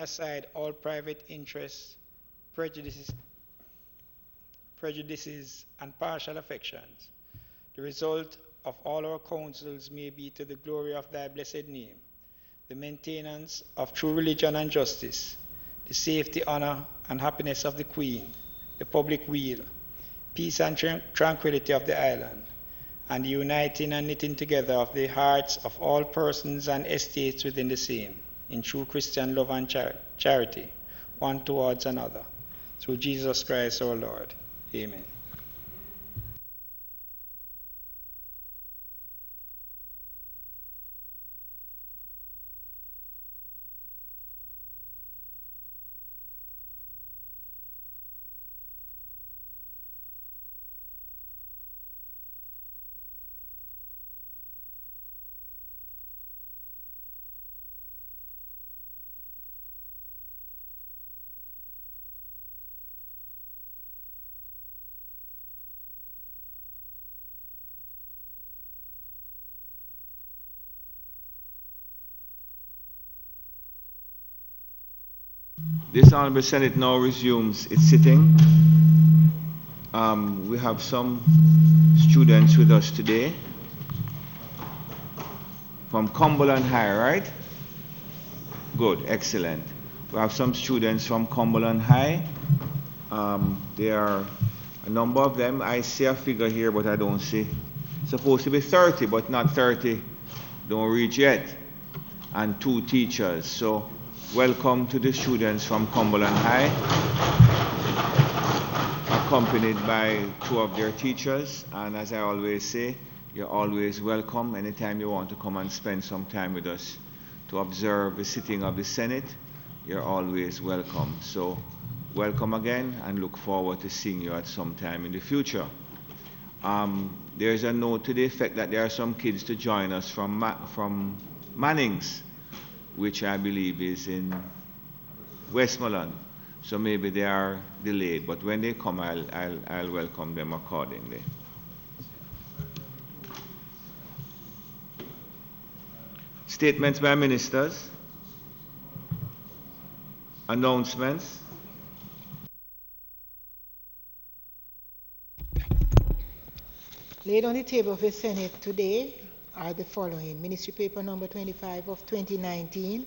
aside all private interests, prejudices, and partial affections. The result of all our counsels may be to the glory of thy blessed name, the maintenance of true religion and justice, the safety, honor, and happiness of the Queen, the public weal, peace and tranquility of the island, and the uniting and knitting together of the hearts of all persons and estates within the same, in true Christian love and charity, one towards another. Through Jesus Christ our Lord. Amen. This Honourable Senate now resumes its sitting. We have some students with us today from Cumberland High, right? Good, excellent. We have some students from Cumberland High. There are a number of them. I see a figure here, but I don't see. It's supposed to be 30, but not 30. Don't reach yet. And 2 teachers. So welcome to the students from Cumberland High, accompanied by 2 of their teachers. And as I always say, you're always welcome anytime you want to come and spend some time with us to observe the sitting of the Senate. You're always welcome. So welcome again, and look forward to seeing you at some time in the future. There's a note to the effect that there are some kids to join us from Manning's, which I believe is in Westmoreland. So maybe they are delayed, but when they come, I'll welcome them accordingly. Statements by ministers. Announcements. Laid on the table of the Senate today are the following: Ministry Paper number 25 of 2019,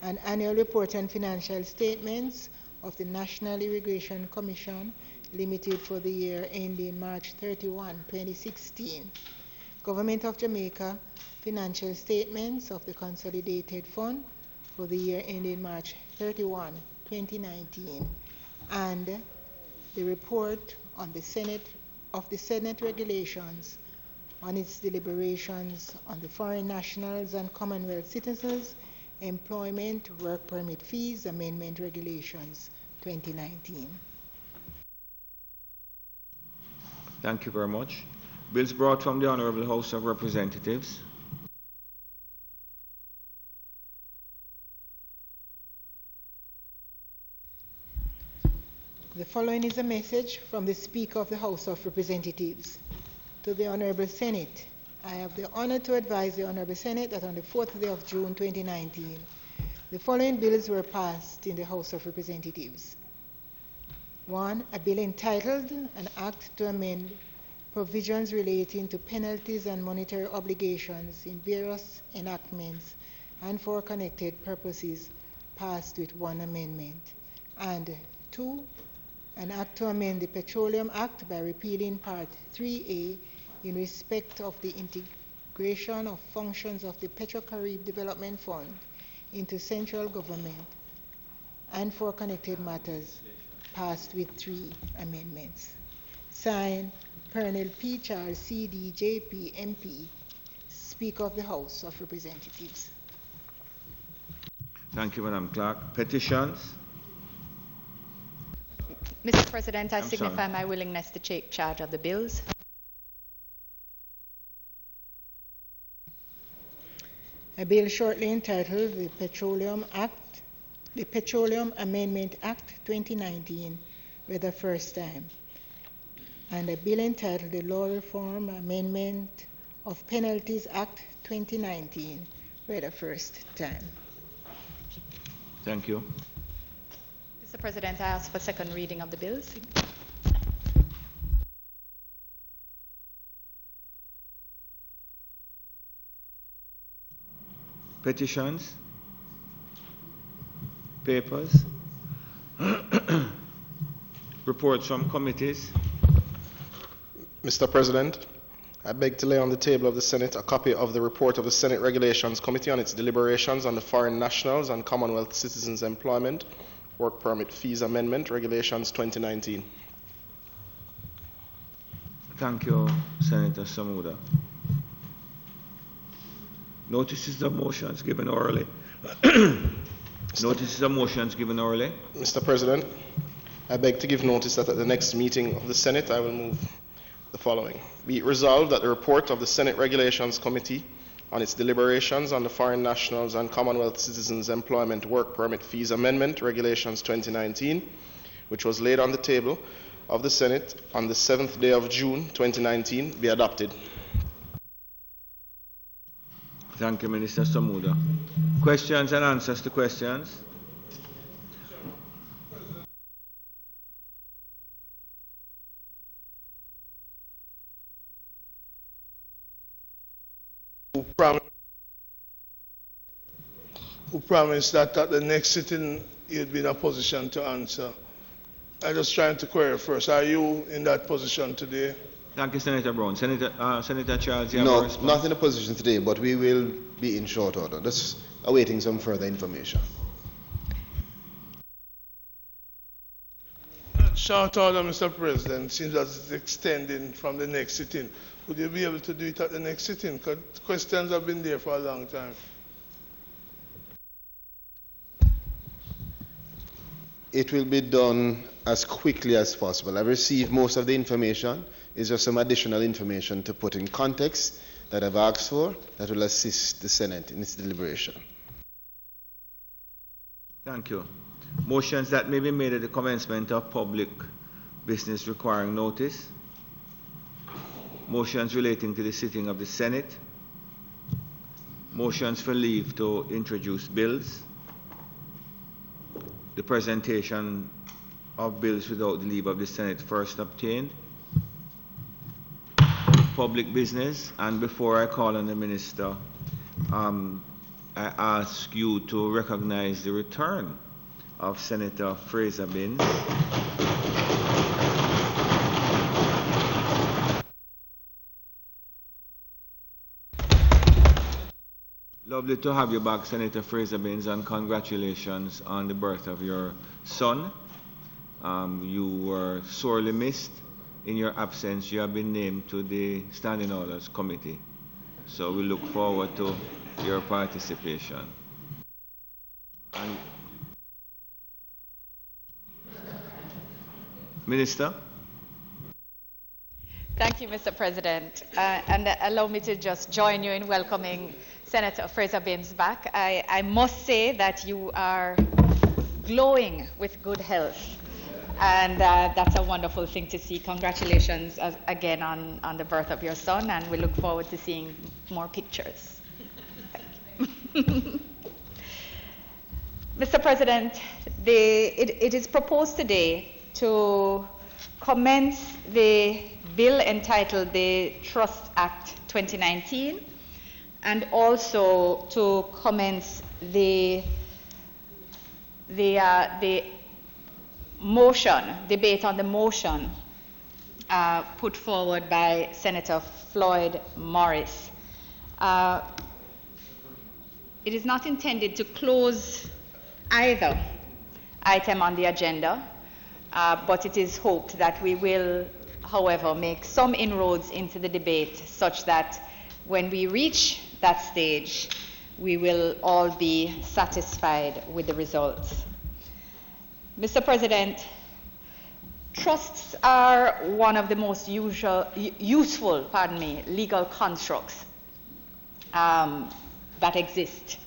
an annual report and financial statements of the National Irrigation Commission Limited for the year ending March 31, 2016. Government of Jamaica financial statements of the Consolidated Fund for the year ending March 31, 2019, and the report on the Senate regulations on its deliberations on the foreign nationals and Commonwealth citizens employment work permit fees amendment regulations 2019. Thank you very much. Bills brought from the Honourable House of Representatives. The following is a message from the Speaker of the House of Representatives. To the Honourable Senate, I have the honour to advise the Honourable Senate that on the 4th day of June 2019, the following bills were passed in the House of Representatives. 1. A bill entitled An Act to Amend Provisions Relating to Penalties and Monetary Obligations in Various Enactments and for Connected Purposes, passed with 1 amendment. And 2. An act to amend the Petroleum Act by repealing Part 3A in respect of the integration of functions of the Petro-Carib Development Fund into central government and for connected matters, passed with 3 amendments. Signed, Colonel P. Charles C.D. J.P. MP, Speaker of the House of Representatives. Thank you, Madam Clerk. Petitions. Mr. President, I signify my willingness to take charge of the bills. A bill shortly entitled the Petroleum Amendment Act 2019, read the first time, and a bill entitled the Law Reform Amendment of Penalties Act 2019, read the first time. Thank you. Mr. President, I ask for second reading of the bills. Petitions, papers, reports from committees. Mr. President, I beg to lay on the table of the Senate a copy of the report of the Senate Regulations Committee on its deliberations on the Foreign Nationals and Commonwealth Citizens Employment Work Permit Fees Amendment Regulations 2019. Thank you, Senator Samuda. Notices of motions given orally. Notices of motions given orally. Mr. President, I beg to give notice that at the next meeting of the Senate, I will move the following. Be it resolved that the report of the Senate Regulations Committee on its deliberations on the Foreign Nationals and Commonwealth Citizens Employment Work Permit Fees Amendment Regulations 2019, which was laid on the table of the Senate on the 7th day of June 2019, be adopted. Thank you, Minister Samuda. Questions and answers to questions? Who promised that at the next sitting you'd be in a position to answer. I'm just trying to query first. Are you in that position today? Thank you, Senator Brown. Senator Charles, you have a No, response? not in a position today, but we will be in short order. Just awaiting some further information. Short order, Mr. President, seems as it's extending from the next sitting. Would you be able to do it at the next sitting? Because questions have been there for a long time. It will be done as quickly as possible. I've received most of the information. Is there some additional information to put in context that I've asked for that will assist the Senate in its deliberation? Thank you. Motions that may be made at the commencement of public business requiring notice. Motions relating to the sitting of the Senate. Motions for leave to introduce bills. The presentation of bills without the leave of the Senate first obtained. Public business. And before I call on the Minister, I ask you to recognize the return of Senator Fraser Binns. Lovely to have you back, Senator Fraser Binns, and congratulations on the birth of your son. You were sorely missed. In your absence, you have been named to the Standing Orders Committee. So we look forward to your participation. And Minister? Thank you, Mr. President. And allow me to just join you in welcoming Senator Fraser Binns back. I must say that you are glowing with good health. And that's a wonderful thing to see. Congratulations again on the birth of your son, and we look forward to seeing more pictures. Thank you. Mr. President, it is proposed today to commence the bill entitled the Trust Act 2019, and also to commence the debate on the motion put forward by Senator Floyd Morris. It is not intended to close either item on the agenda, but it is hoped that we will, however, make some inroads into the debate such that when we reach that stage, we will all be satisfied with the results. Mr. President, trusts are one of the most useful legal constructs that exist.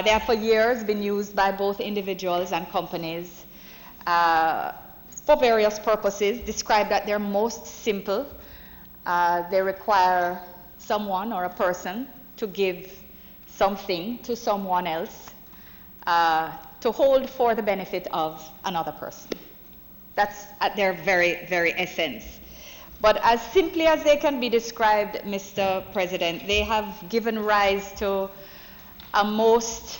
They have for years been used by both individuals and companies for various purposes, described at their most simple. They require someone or a person to give something to someone else to hold for the benefit of another person. That's at their very, very essence. But as simply as they can be described, Mr. President, they have given rise to a most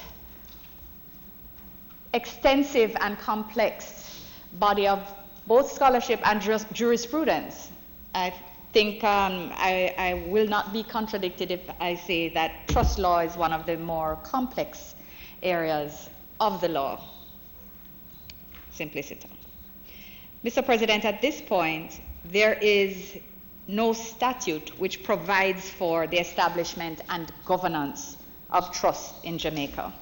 extensive and complex body of both scholarship and jurisprudence. I think I will not be contradicted if I say that trust law is one of the more complex areas of the law. Simpliciter. Mr. President, at this point, there is no statute which provides for the establishment and governance of trust in Jamaica.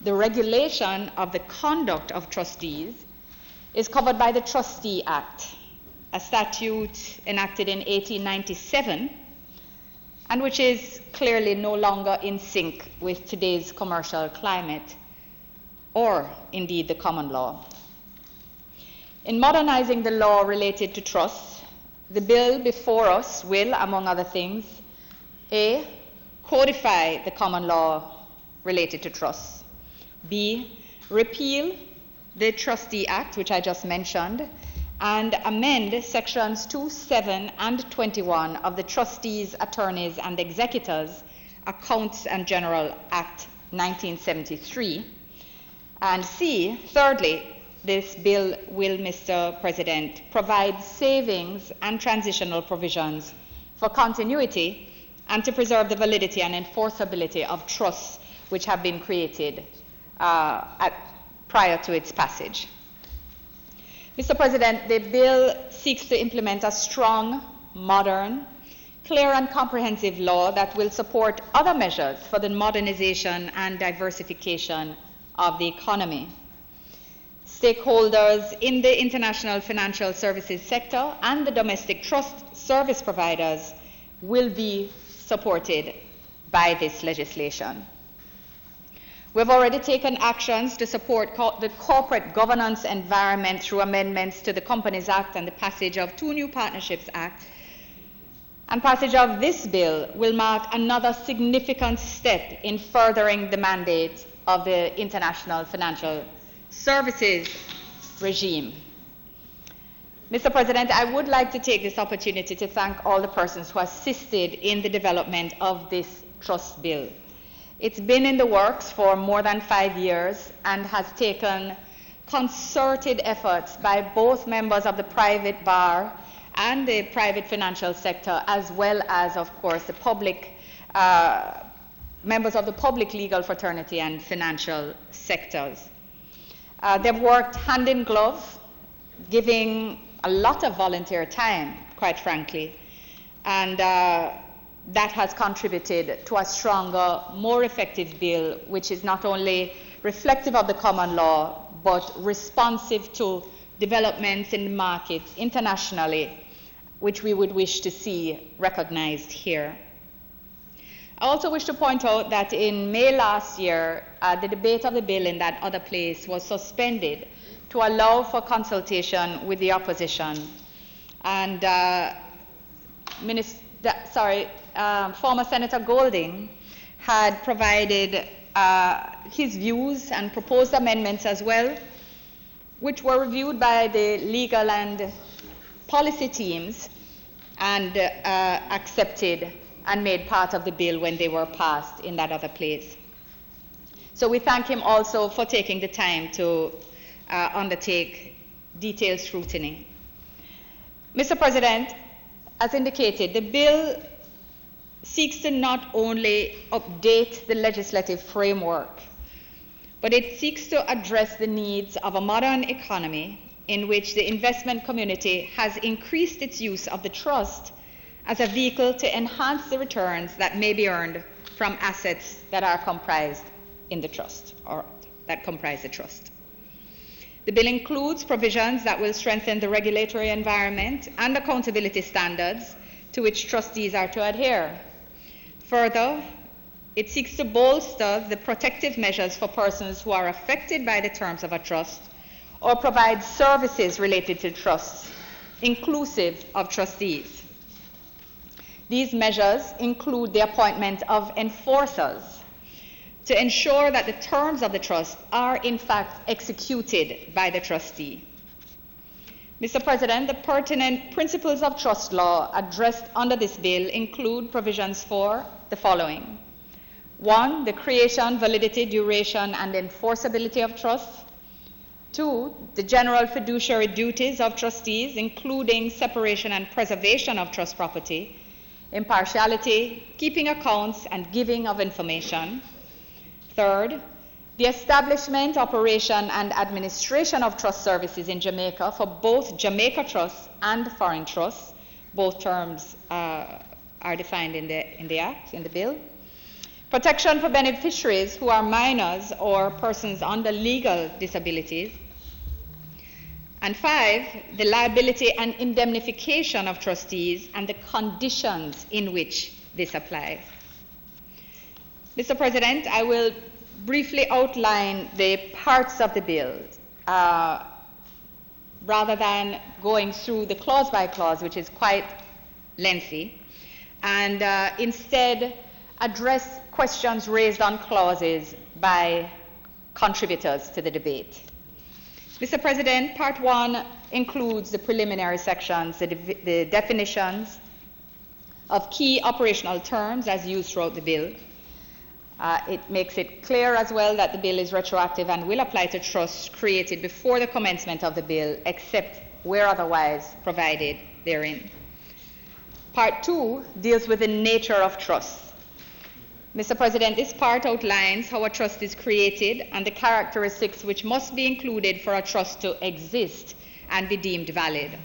The regulation of the conduct of trustees is covered by the Trustee Act, a statute enacted in 1897, and which is clearly no longer in sync with today's commercial climate, or indeed the common law. In modernizing the law related to trusts, the bill before us will, among other things, A, codify the common law related to trusts, B, repeal the Trustee Act, which I just mentioned, and amend sections 2, 7, and 21 of the Trustees, Attorneys, and Executors Accounts and General Act 1973, and C, thirdly, this bill will, Mr. President, provide savings and transitional provisions for continuity and to preserve the validity and enforceability of trusts which have been created prior to its passage. Mr. President, the bill seeks to implement a strong, modern, clear and comprehensive law that will support other measures for the modernization and diversification of the economy. Stakeholders in the international financial services sector and the domestic trust service providers will be supported by this legislation. We've already taken actions to support the corporate governance environment through amendments to the Companies Act and the passage of 2 new Partnerships Act. And passage of this bill will mark another significant step in furthering the mandate of the international financial services regime. Mr. President, I would like to take this opportunity to thank all the persons who assisted in the development of this trust bill. It's been in the works for more than 5 years and has taken concerted efforts by both members of the private bar and the private financial sector, as well as, of course, the public members of the public legal fraternity and financial sectors. They've worked hand in glove, giving a lot of volunteer time, quite frankly, and that has contributed to a stronger, more effective bill, which is not only reflective of the common law, but responsive to developments in the markets internationally, which we would wish to see recognized here. I also wish to point out that in May last year, the debate of the bill in that other place was suspended to allow for consultation with the opposition. And former Senator Golding had provided his views and proposed amendments as well, which were reviewed by the legal and policy teams and accepted and made part of the bill when they were passed in that other place. So we thank him also for taking the time to undertake detailed scrutiny. Mr. President, as indicated, the bill seeks to not only update the legislative framework, but it seeks to address the needs of a modern economy in which the investment community has increased its use of the trust as a vehicle to enhance the returns that may be earned from assets that are comprised in the trust, or that comprise the trust. The bill includes provisions that will strengthen the regulatory environment and accountability standards to which trustees are to adhere. Further, it seeks to bolster the protective measures for persons who are affected by the terms of a trust or provide services related to trusts, inclusive of trustees. These measures include the appointment of enforcers to ensure that the terms of the trust are in fact executed by the trustee. Mr. President, the pertinent principles of trust law addressed under this bill include provisions for the following. 1, the creation, validity, duration, and enforceability of trusts. 2, the general fiduciary duties of trustees, including separation and preservation of trust property, impartiality, keeping accounts, and giving of information. 3rd, the establishment, operation, and administration of trust services in Jamaica for both Jamaica trusts and foreign trusts. Both terms are defined in the Act, in the bill. Protection for beneficiaries who are minors or persons under legal disabilities. And 5, the liability and indemnification of trustees and the conditions in which this applies. Mr. President, I will briefly outline the parts of the bill rather than going through the clause by clause, which is quite lengthy, and instead address questions raised on clauses by contributors to the debate. Mr. President, Part 1 includes the preliminary sections, the definitions of key operational terms as used throughout the bill. It makes it clear as well that the bill is retroactive and will apply to trusts created before the commencement of the bill, except where otherwise provided therein. Part 2 deals with the nature of trusts. Mr. President, this part outlines how a trust is created and the characteristics which must be included for a trust to exist and be deemed valid.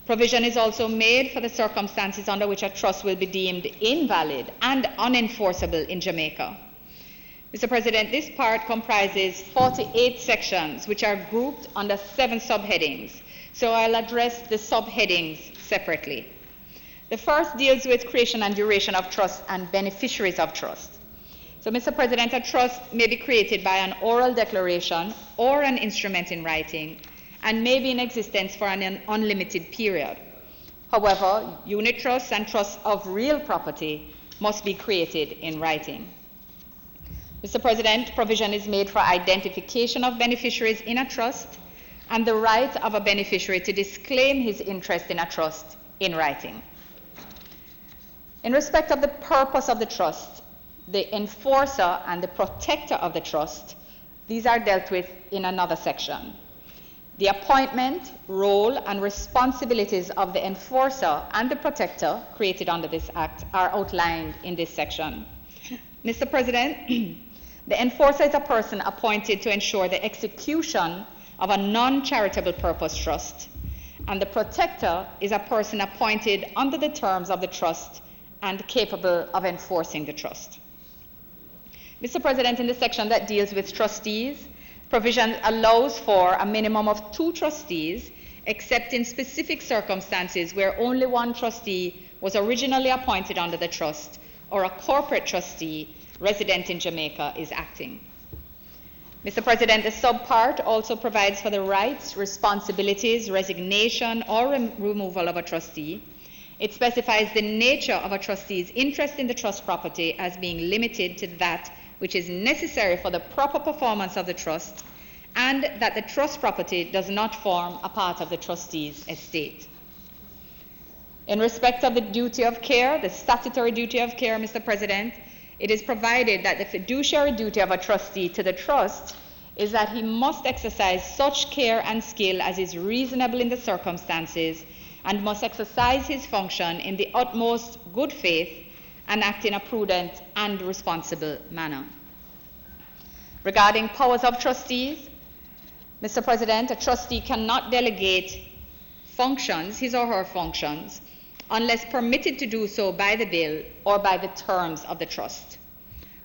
Provision is also made for the circumstances under which a trust will be deemed invalid and unenforceable in Jamaica. Mr. President, this part comprises 48 sections which are grouped under 7 subheadings, so I'll address the subheadings separately. The first deals with creation and duration of trust and beneficiaries of trust. So, Mr. President, a trust may be created by an oral declaration or an instrument in writing and may be in existence for an unlimited period. However, unit trusts and trusts of real property must be created in writing. Mr. President, provision is made for identification of beneficiaries in a trust and the right of a beneficiary to disclaim his interest in a trust in writing. In respect of the purpose of the trust, the enforcer and the protector of the trust, these are dealt with in another section. The appointment, role, and responsibilities of the enforcer and the protector created under this Act are outlined in this section. Mr. President, the enforcer is a person appointed to ensure the execution of a non-charitable purpose trust, and the protector is a person appointed under the terms of the trust and capable of enforcing the trust. Mr. President, in the section that deals with trustees, provision allows for a minimum of 2 trustees, except in specific circumstances where only one trustee was originally appointed under the trust or a corporate trustee resident in Jamaica is acting. Mr. President, the subpart also provides for the rights, responsibilities, resignation, or removal of a trustee. It specifies the nature of a trustee's interest in the trust property as being limited to that which is necessary for the proper performance of the trust, and that the trust property does not form a part of the trustee's estate. In respect of the duty of care, the statutory duty of care, Mr. President, it is provided that the fiduciary duty of a trustee to the trust is that he must exercise such care and skill as is reasonable in the circumstances and must exercise his function in the utmost good faith and act in a prudent and responsible manner. Regarding powers of trustees, Mr. President, a trustee cannot delegate functions, his or her functions, unless permitted to do so by the bill or by the terms of the trust.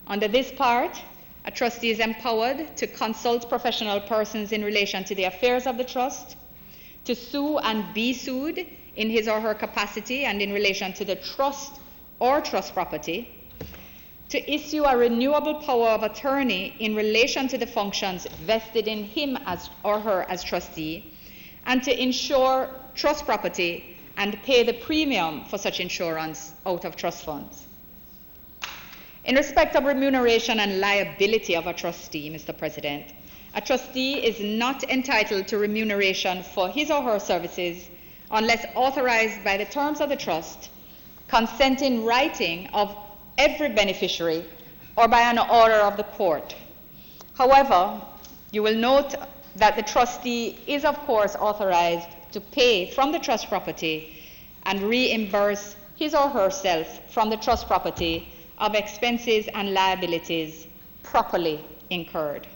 Under this part, a trustee is empowered to consult professional persons in relation to the affairs of the trust, to sue and be sued in his or her capacity and in relation to the trust or trust property, to issue a renewable power of attorney in relation to the functions vested in him as or her as trustee, and to insure trust property and pay the premium for such insurance out of trust funds. In respect of remuneration and liability of a trustee, Mr. President, a trustee is not entitled to remuneration for his or her services unless authorized by the terms of the trust, consent in writing of every beneficiary, or by an order of the court. However, you will note that the trustee is, of course, authorized to pay from the trust property and reimburse his or herself from the trust property of expenses and liabilities properly incurred.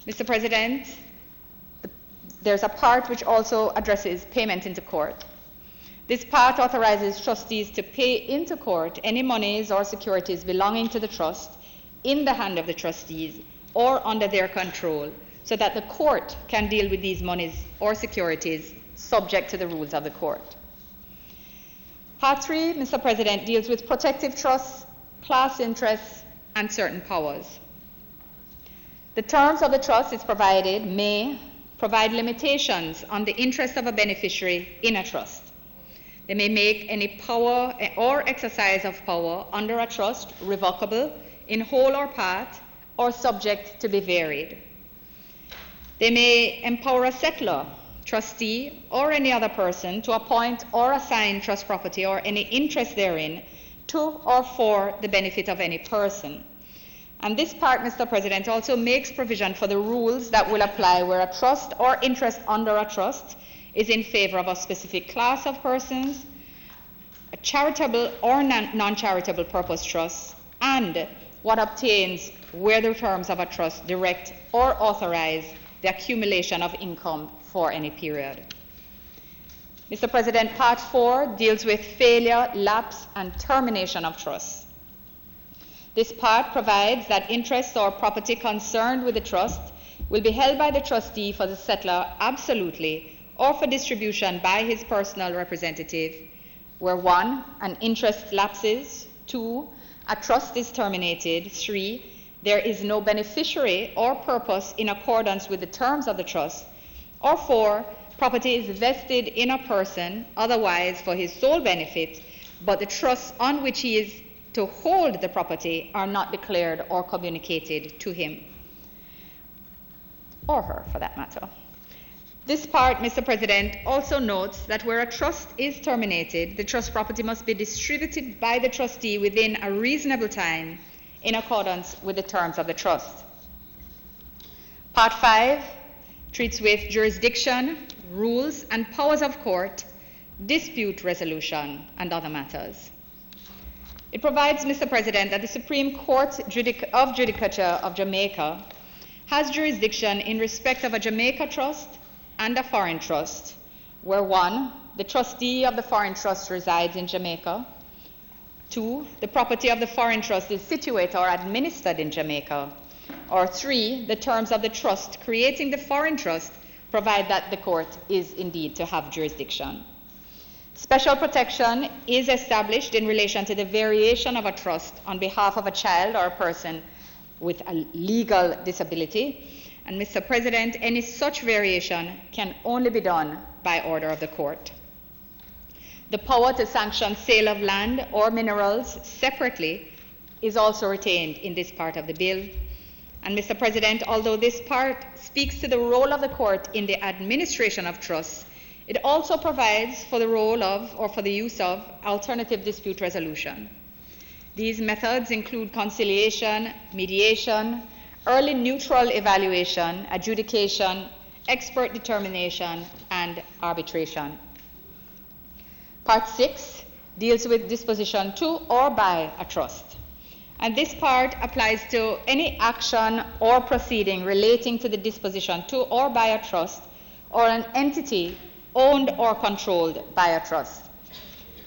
Mr. President, there's a part which also addresses payment into court. This part authorizes trustees to pay into court any monies or securities belonging to the trust in the hand of the trustees or under their control, so that the court can deal with these monies or securities subject to the rules of the court. Part 3, Mr. President, deals with protective trusts, class interests, and certain powers. The terms of the trust is provided may provide limitations on the interest of a beneficiary in a trust. They may make any power or exercise of power under a trust revocable in whole or part or subject to be varied. They may empower a settlor, trustee, or any other person to appoint or assign trust property or any interest therein to or for the benefit of any person. And this part, Mr. President, also makes provision for the rules that will apply where a trust or interest under a trust is in favor of a specific class of persons, a charitable or non-charitable purpose trust, and what obtains where the terms of a trust direct or authorize the accumulation of income for any period. Mr. President, Part 4 deals with failure, lapse, and termination of trusts. This part provides that interests or property concerned with the trust will be held by the trustee for the settlor absolutely or for distribution by his personal representative, where 1, an interest lapses, 2, a trust is terminated, 3, there is no beneficiary or purpose in accordance with the terms of the trust, or 4, property is vested in a person otherwise for his sole benefit, but the trusts on which he is to hold the property are not declared or communicated to him, or her for that matter. This part, Mr. President, also notes that where a trust is terminated, the trust property must be distributed by the trustee within a reasonable time in accordance with the terms of the trust. Part 5 treats with jurisdiction, rules, and powers of court, dispute resolution, and other matters. It provides, Mr. President, that the Supreme Court of Judicature of Jamaica has jurisdiction in respect of a Jamaica trust and a foreign trust, where 1, the trustee of the foreign trust resides in Jamaica, 2, the property of the foreign trust is situated or administered in Jamaica, or 3, the terms of the trust creating the foreign trust provide that the court is indeed to have jurisdiction. Special protection is established in relation to the variation of a trust on behalf of a child or a person with a legal disability. And Mr. President, any such variation can only be done by order of the court. The power to sanction sale of land or minerals separately is also retained in this part of the bill. And Mr. President, although this part speaks to the role of the court in the administration of trusts, it also provides for the role of, or for the use of, alternative dispute resolution. These methods include conciliation, mediation, early neutral evaluation, adjudication, expert determination, and arbitration. Part 6 deals with disposition to or by a trust. And this part applies to any action or proceeding relating to the disposition to or by a trust or an entity owned or controlled by a trust.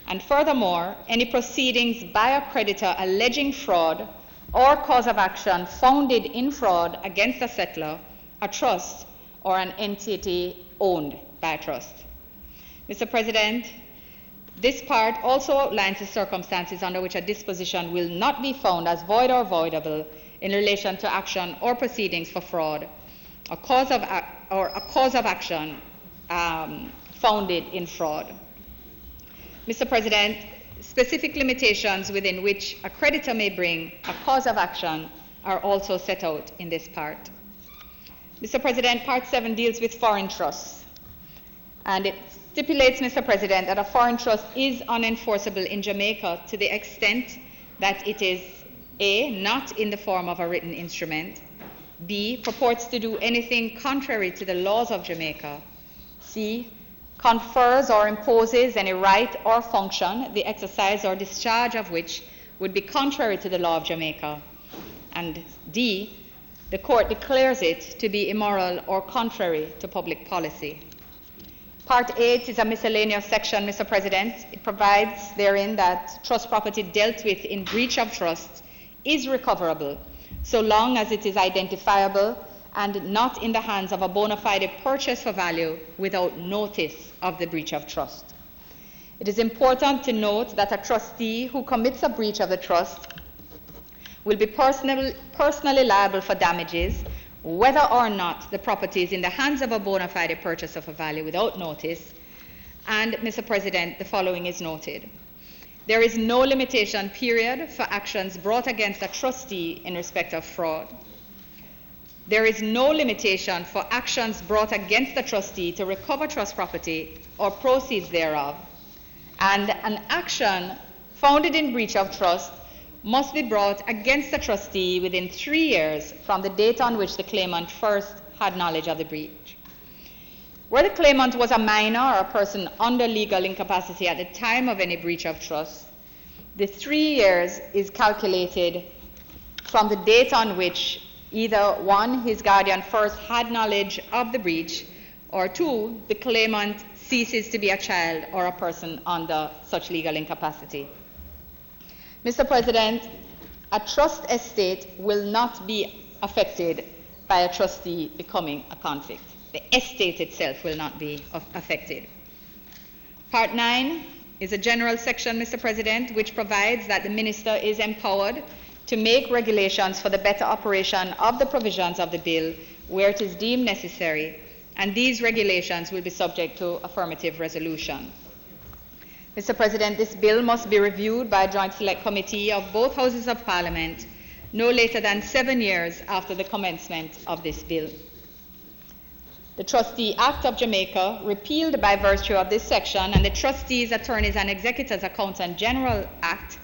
And furthermore, any proceedings by a creditor alleging fraud or cause of action founded in fraud against a settlor, a trust, or an entity owned by a trust. Mr. President, this part also outlines the circumstances under which a disposition will not be found as void or voidable in relation to action or proceedings for fraud, a cause of action founded in fraud. Mr. President, specific limitations within which a creditor may bring a cause of action are also set out in this part. Mr. President, Part 7 deals with foreign trusts, and it stipulates, Mr. President, that a foreign trust is unenforceable in Jamaica to the extent that it is A, not in the form of a written instrument, B, purports to do anything contrary to the laws of Jamaica, C, confers or imposes any right or function, the exercise or discharge of which would be contrary to the law of Jamaica, and D, the court declares it to be immoral or contrary to public policy. Part 8 is a miscellaneous section, Mr. President. It provides therein that trust property dealt with in breach of trust is recoverable so long as it is identifiable and not in the hands of a bona fide purchase for value without notice of the breach of trust. It is important to note that a trustee who commits a breach of the trust will be personally liable for damages whether or not the property is in the hands of a bona fide purchaser for value without notice. And, Mr. President, the following is noted. There is no limitation period for actions brought against a trustee in respect of fraud. There is no limitation for actions brought against a trustee to recover trust property or proceeds thereof. And an action founded in breach of trust must be brought against the trustee within 3 years from the date on which the claimant first had knowledge of the breach. Where the claimant was a minor or a person under legal incapacity at the time of any breach of trust, the 3 years is calculated from the date on which either 1, his guardian first had knowledge of the breach, or 2, the claimant ceases to be a child or a person under such legal incapacity. Mr. President, a trust estate will not be affected by a trustee becoming a convict. The estate itself will not be affected. Part 9 is a general section, Mr. President, which provides that the minister is empowered to make regulations for the better operation of the provisions of the bill where it is deemed necessary, and these regulations will be subject to affirmative resolution. Mr. President, this bill must be reviewed by a joint select committee of both houses of Parliament no later than 7 years after the commencement of this bill. The Trustee Act of Jamaica, repealed by virtue of this section, and the Trustees, Attorneys and Executors Accountant General Act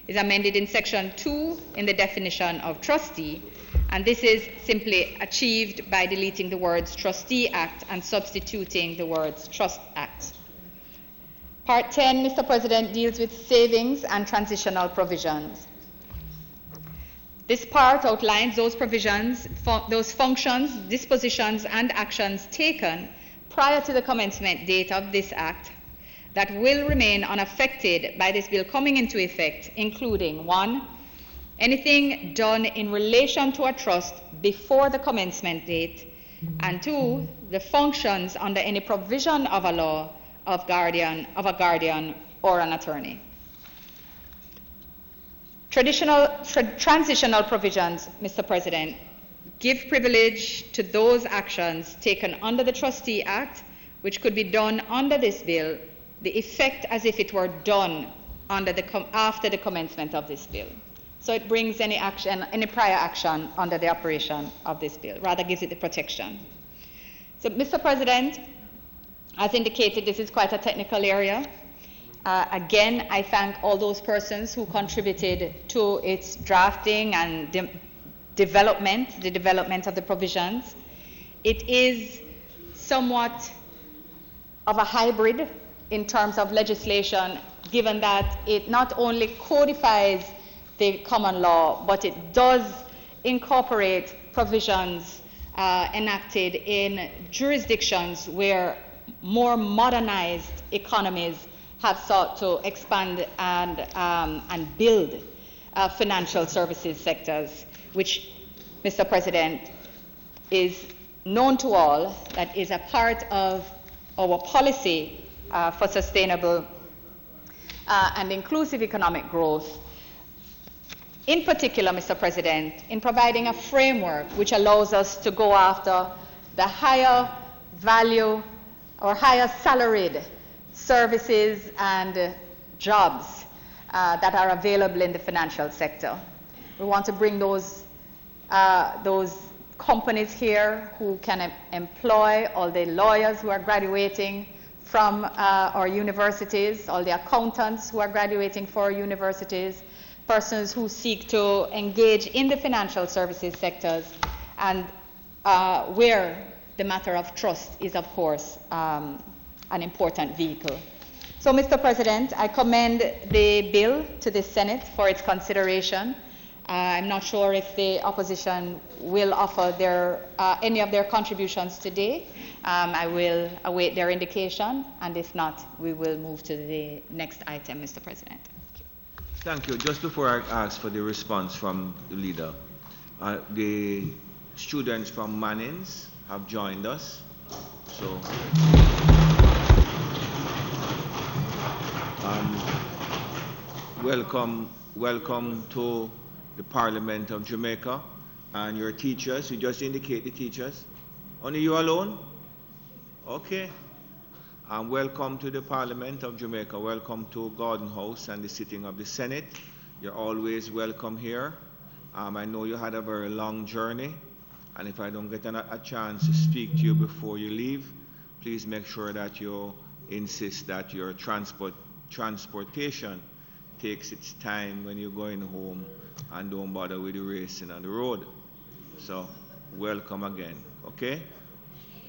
is amended in Section 2 in the definition of trustee, and this is simply achieved by deleting the words Trustee Act and substituting the words Trust Act. Part 10, Mr. President, deals with savings and transitional provisions. This part outlines those provisions, those functions, dispositions, and actions taken prior to the commencement date of this Act that will remain unaffected by this bill coming into effect, including 1, anything done in relation to a trust before the commencement date, and 2, the functions under any provision of a law of a guardian or an attorney. Transitional provisions, Mr. President, give privilege to those actions taken under the Trustee Act, which could be done under this bill, the effect as if it were done under after the commencement of this bill. So it brings any prior action under the operation of this bill, rather gives it the protection. So, Mr. President, as indicated, this is quite a technical area. Again, I thank all those persons who contributed to its drafting and the development of the provisions. It is somewhat of a hybrid in terms of legislation, given that it not only codifies the common law, but it does incorporate provisions enacted in jurisdictions where more modernized economies have sought to expand and build financial services sectors, which, Mr. President, is known to all, that is a part of our policy for sustainable and inclusive economic growth. In particular, Mr. President, in providing a framework which allows us to go after the higher value or higher salaried services and jobs that are available in the financial sector. We want to bring those companies here who can employ all the lawyers who are graduating from our universities, all the accountants who are graduating for our universities, persons who seek to engage in the financial services sectors, and where the matter of trust is, of course, an important vehicle. So, Mr. President, I commend the bill to the Senate for its consideration. I'm not sure if the opposition will offer any of their contributions today. I will await their indication, and if not, we will move to the next item, Mr. President. Thank you. Just before I ask for the response from the leader, the students from Mannings have joined us. So, welcome to the Parliament of Jamaica, and your teachers. You just indicate the teachers. Only you alone? Okay. And welcome to the Parliament of Jamaica. Welcome to Garden House and the sitting of the Senate. You're always welcome here. I know you had a very long journey, and if I don't get a chance to speak to you before you leave, please make sure that you insist that your transportation takes its time when you're going home, and don't bother with the racing on the road. So, welcome again, okay?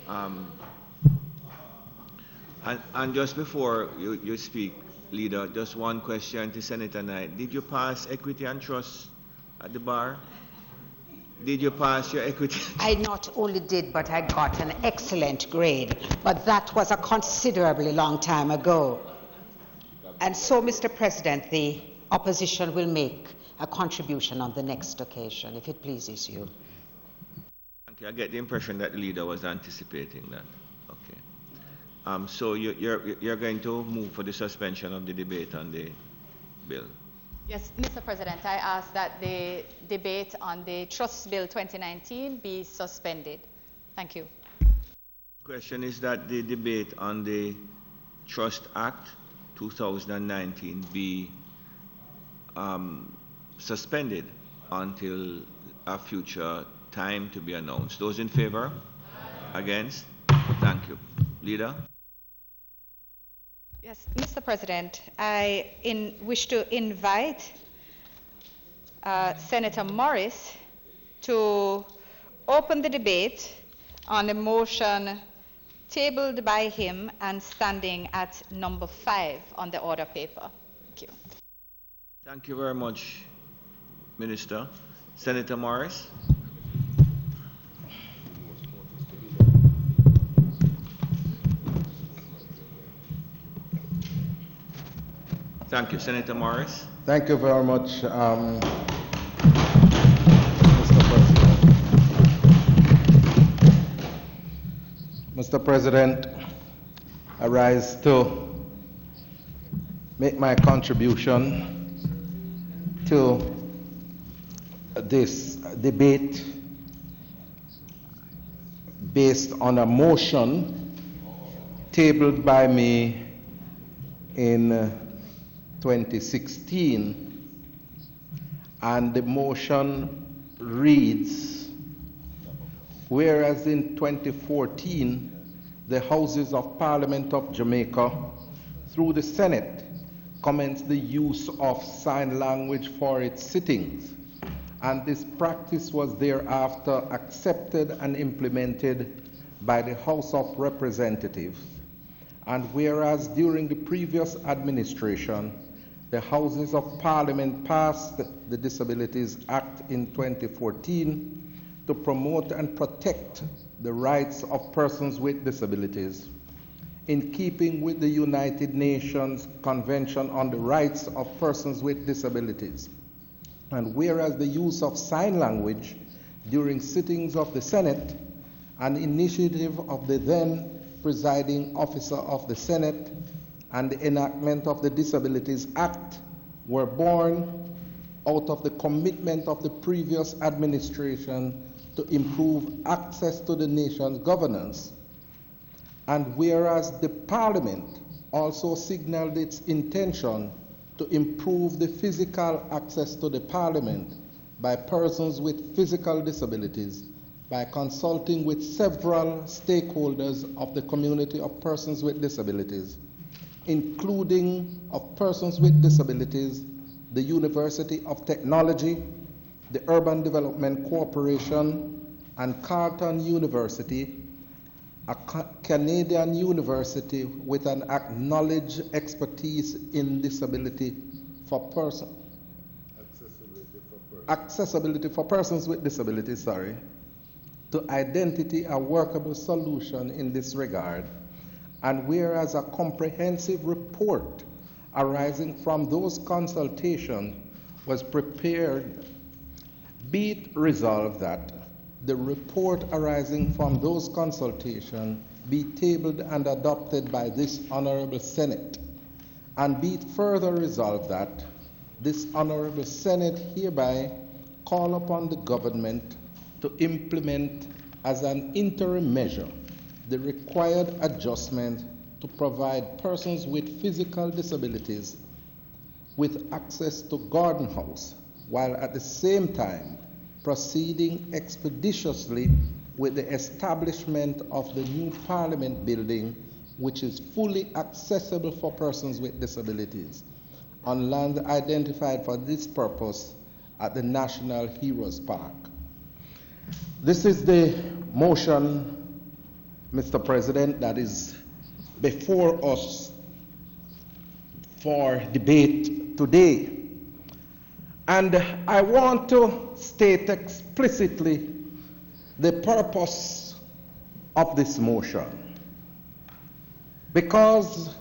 And just before you speak, Leader, just one question to Senator Knight. Did you pass equity and trust at the bar? Did you pass your equity? I not only did, but I got an excellent grade. But that was a considerably long time ago. And so, Mr. President, the opposition will make a contribution on the next occasion, if it pleases you. Thank you. I get the impression that the leader was anticipating that. Okay. So you're going to move for the suspension of the debate on the bill? Yes, Mr. President, I ask that the debate on the Trust Bill 2019 be suspended. Thank you. Question is that the debate on the Trust Act 2019 be suspended until a future time to be announced. Those in favor? Against? Thank you. Leader? Yes, Mr. President, I wish to invite Senator Morris to open the debate on a motion tabled by him and standing at number 5 on the order paper. Thank you. Thank you very much, Minister. Senator Morris? Thank you. Senator Morris? Thank you very much, Mr. President. Mr. President, I rise to make my contribution to this debate based on a motion tabled by me in 2016, and the motion reads, whereas in 2014 the Houses of Parliament of Jamaica through the Senate commenced the use of sign language for its sittings, and this practice was thereafter accepted and implemented by the House of Representatives. And whereas during the previous administration the Houses of Parliament passed the Disabilities Act in 2014 to promote and protect the rights of persons with disabilities, in keeping with the United Nations Convention on the Rights of Persons with Disabilities. And whereas the use of sign language during sittings of the Senate, an initiative of the then presiding officer of the Senate, and the enactment of the Disabilities Act were born out of the commitment of the previous administration to improve access to the nation's governance. And whereas the Parliament also signaled its intention to improve the physical access to the Parliament by persons with physical disabilities by consulting with several stakeholders of the community of persons with disabilities, including of persons with disabilities, the University of Technology, the Urban Development Corporation, and Carleton University, a Canadian university with an acknowledged expertise in disability for persons. Accessibility for persons with disabilities, to identity a workable solution in this regard, and whereas a comprehensive report arising from those consultations was prepared, be it resolved that the report arising from those consultations be tabled and adopted by this Honourable Senate, and be it further resolved that this Honourable Senate hereby call upon the government to implement as an interim measure the required adjustment to provide persons with physical disabilities with access to Garden House, while at the same time proceeding expeditiously with the establishment of the new Parliament building, which is fully accessible for persons with disabilities, on land identified for this purpose at the National Heroes Park. This is the motion, Mr. President, that is before us for debate today. And I want to state explicitly the purpose of this motion. Because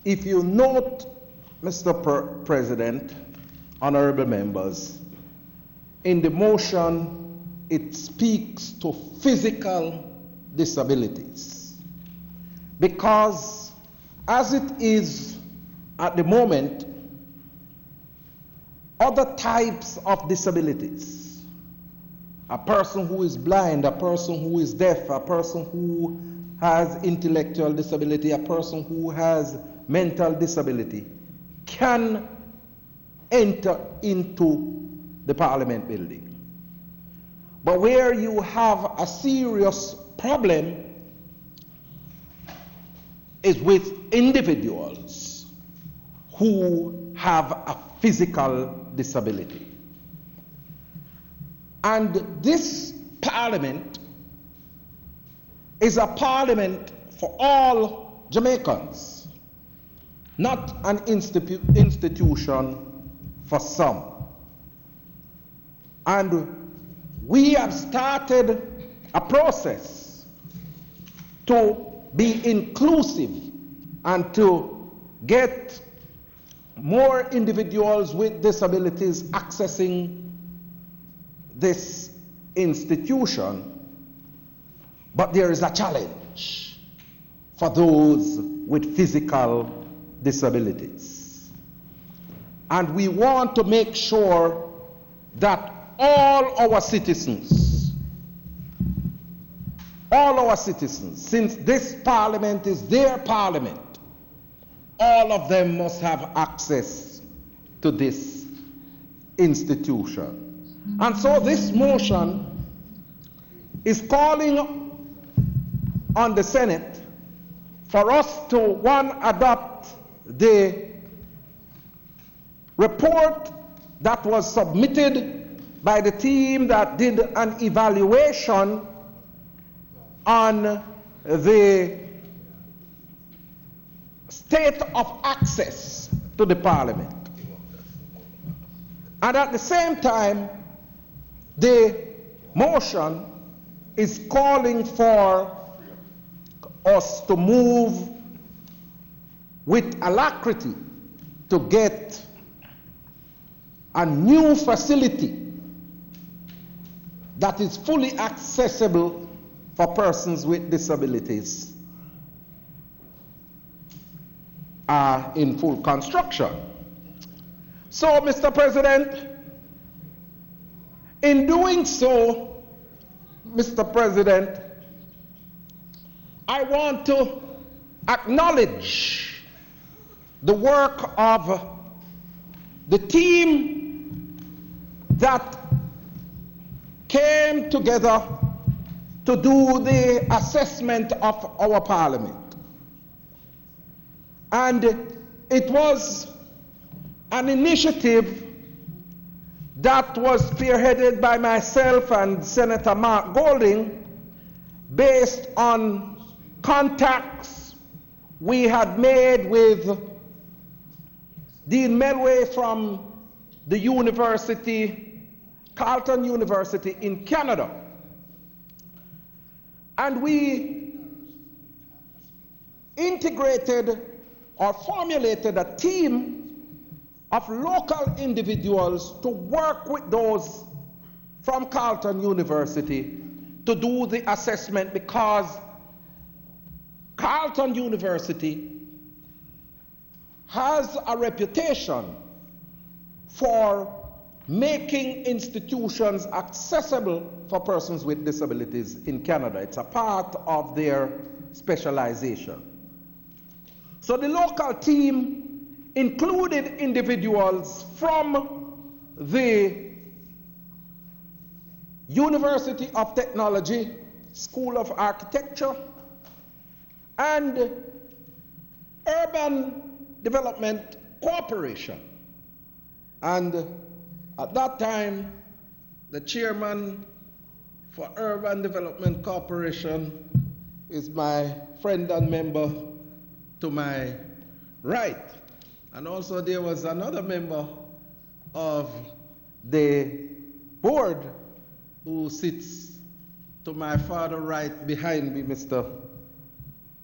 if you note, Mr. President, honorable members, in the motion it speaks to physical disabilities. Because as it is at the moment, other types of disabilities, a person who is blind, a person who is deaf, a person who has intellectual disability, a person who has mental disability, can enter into the Parliament building. But where you have a serious problem is with individuals who have a physical disability. And this Parliament is a Parliament for all Jamaicans, not an institution for some. And we have started a process to be inclusive and to get more individuals with disabilities accessing this institution, but there is a challenge for those with physical disabilities. And we want to make sure that all our citizens, since this Parliament is their Parliament, all of them must have access to this institution. And so this motion is calling on the Senate for us to, one, adopt the report that was submitted by the team that did an evaluation on the state of access to the Parliament. And at the same time, the motion is calling for us to move with alacrity to get a new facility that is fully accessible for persons with disabilities in full construction. So, Mr. President, in doing so, Mr. President, I want to acknowledge the work of the team that came together to do the assessment of our parliament. And it was an initiative that was spearheaded by myself and Senator Mark Golding based on contacts we had made with Dean Melway from the university, Carleton University in Canada. And we integrated or formulated a team of local individuals to work with those from Carleton University to do the assessment, because Carleton University has a reputation for making institutions accessible for persons with disabilities in Canada. It's a part of their specialization. So the local team included individuals from the University of Technology, School of Architecture, and Urban Development Corporation. And at that time, the chairman for Urban Development Corporation is my friend and member to my right. And also there was another member of the board who sits to my far right behind me, Mr.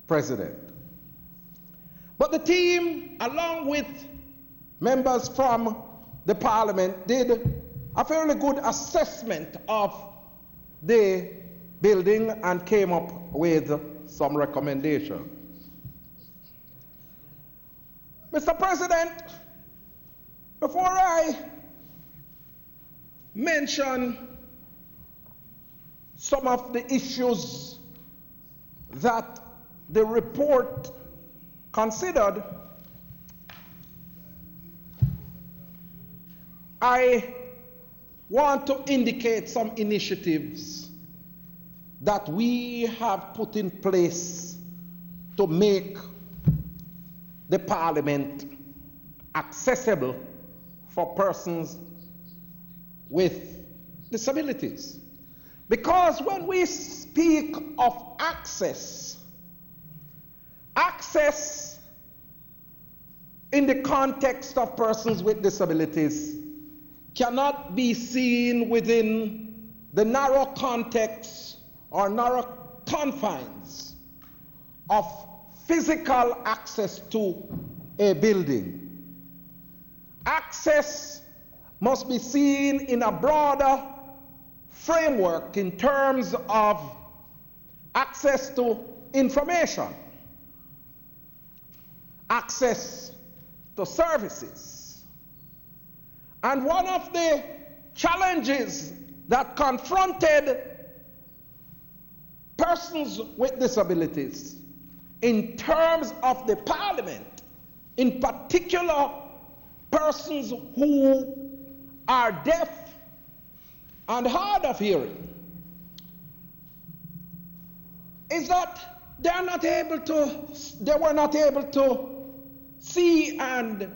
President. But the team, along with members from the parliament, did a fairly good assessment of the building and came up with some recommendations. Mr. President, before I mention some of the issues that the report considered, I want to indicate some initiatives that we have put in place to make the parliament accessible for persons with disabilities. Because when we speak of access, access in the context of persons with disabilities cannot be seen within the narrow context or narrow confines of physical access to a building. Access must be seen in a broader framework in terms of access to information, access to services. And one of the challenges that confronted persons with disabilities in terms of the parliament, in particular persons who are deaf and hard of hearing, is that they were not able to see and,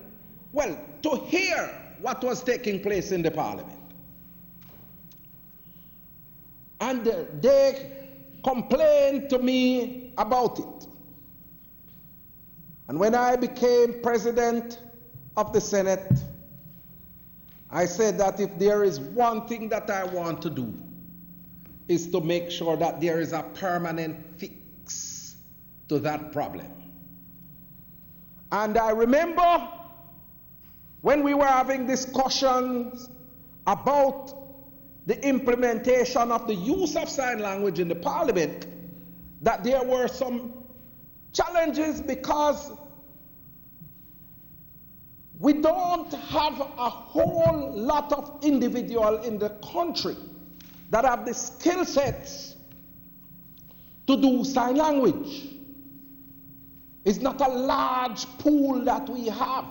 well, to hear what was taking place in the parliament. And they complained to me about it. And when I became president of the Senate, I said that if there is one thing that I want to do, is to make sure that there is a permanent fix to that problem. And I remember when we were having discussions about the implementation of the use of sign language in the parliament, that there were some challenges because we don't have a whole lot of individuals in the country that have the skill sets to do sign language. It's not a large pool that we have.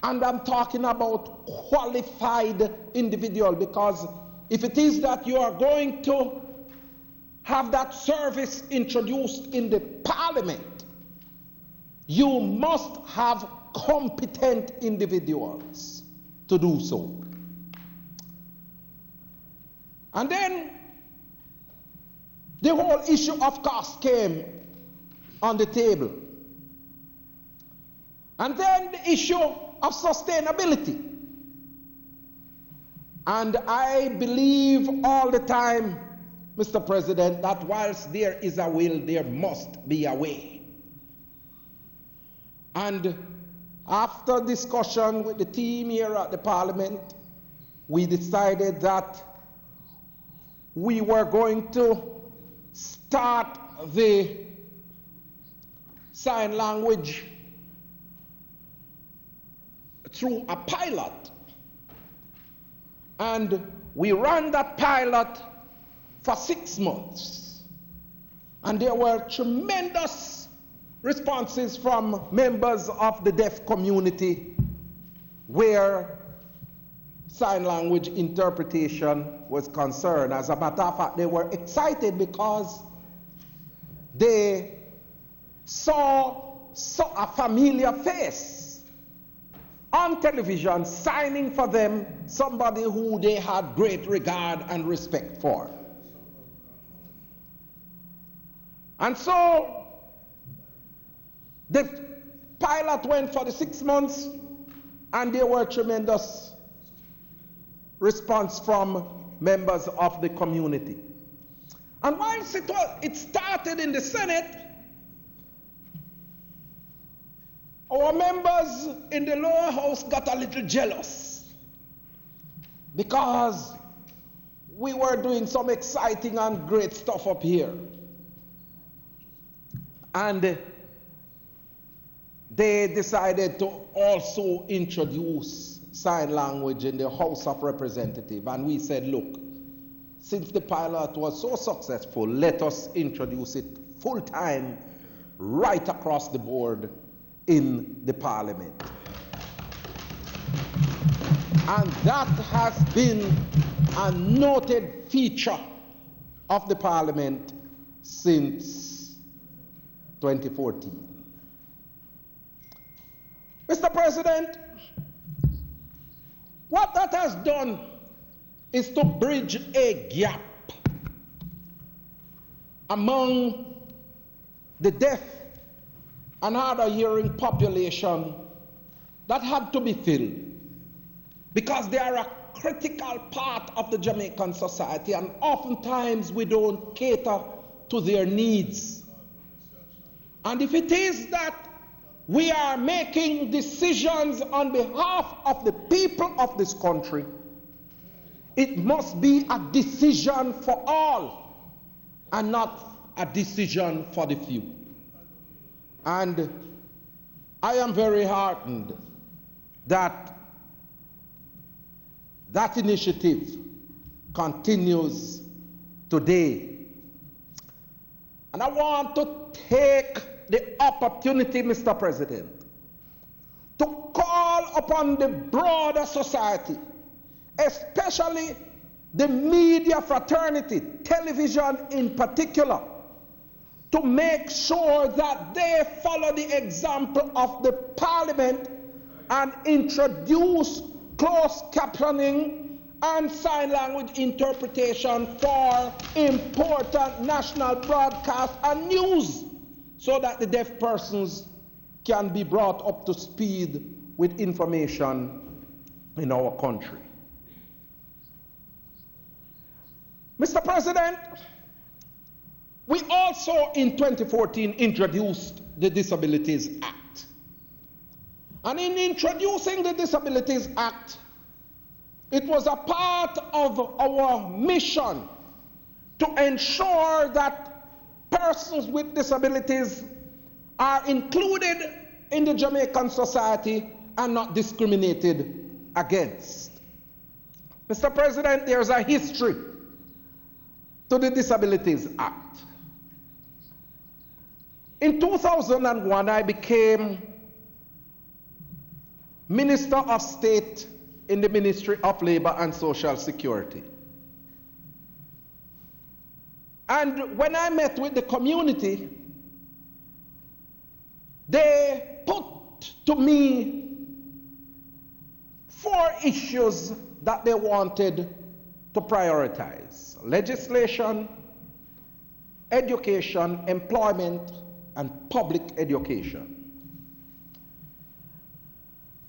And I'm talking about qualified individual, because if it is that you are going to have that service introduced in the parliament, you must have competent individuals to do so. And then the whole issue of cost came on the table. And then the issue of sustainability. And I believe all the time, Mr. President, that whilst there is a will, there must be a way. And after discussion with the team here at the Parliament, we decided that we were going to start the sign language through a pilot. And we ran that pilot for 6 months. And there were tremendous responses from members of the deaf community where sign language interpretation was concerned. As a matter of fact, they were excited because they saw a familiar face on television signing for them, somebody who they had great regard and respect for. And so the pilot went for the 6 months, and there were tremendous response from members of the community. And once it started in the Senate, our members in the lower house got a little jealous because we were doing some exciting and great stuff up here. And they decided to also introduce sign language in the House of Representatives. And we said, look, since the pilot was so successful, let us introduce it full time right across the board in the Parliament. And that has been a noted feature of the Parliament since 2014. Mr. President, what that has done is to bridge a gap among the deaf and hard of hearing population that had to be filled, because they are a critical part of the Jamaican society, and oftentimes we don't cater to their needs. And if it is that we are making decisions on behalf of the people of this country, it must be a decision for all and not a decision for the few. And I am very heartened that that initiative continues today. And I want to take the opportunity, Mr. President, to call upon the broader society, especially the media fraternity, television in particular, to make sure that they follow the example of the Parliament and introduce closed captioning and sign language interpretation for important national broadcast and news, so that the deaf persons can be brought up to speed with information in our country. Mr. President, we also in 2014 introduced the Disabilities Act. And in introducing the Disabilities Act, it was a part of our mission to ensure that persons with disabilities are included in the Jamaican society and not discriminated against. Mr. President, there's a history to the Disabilities Act. In 2001, I became Minister of State in the Ministry of Labor and Social Security. And when I met with the community, they put to me 4 issues that they wanted to prioritize: legislation, education, employment, and public education.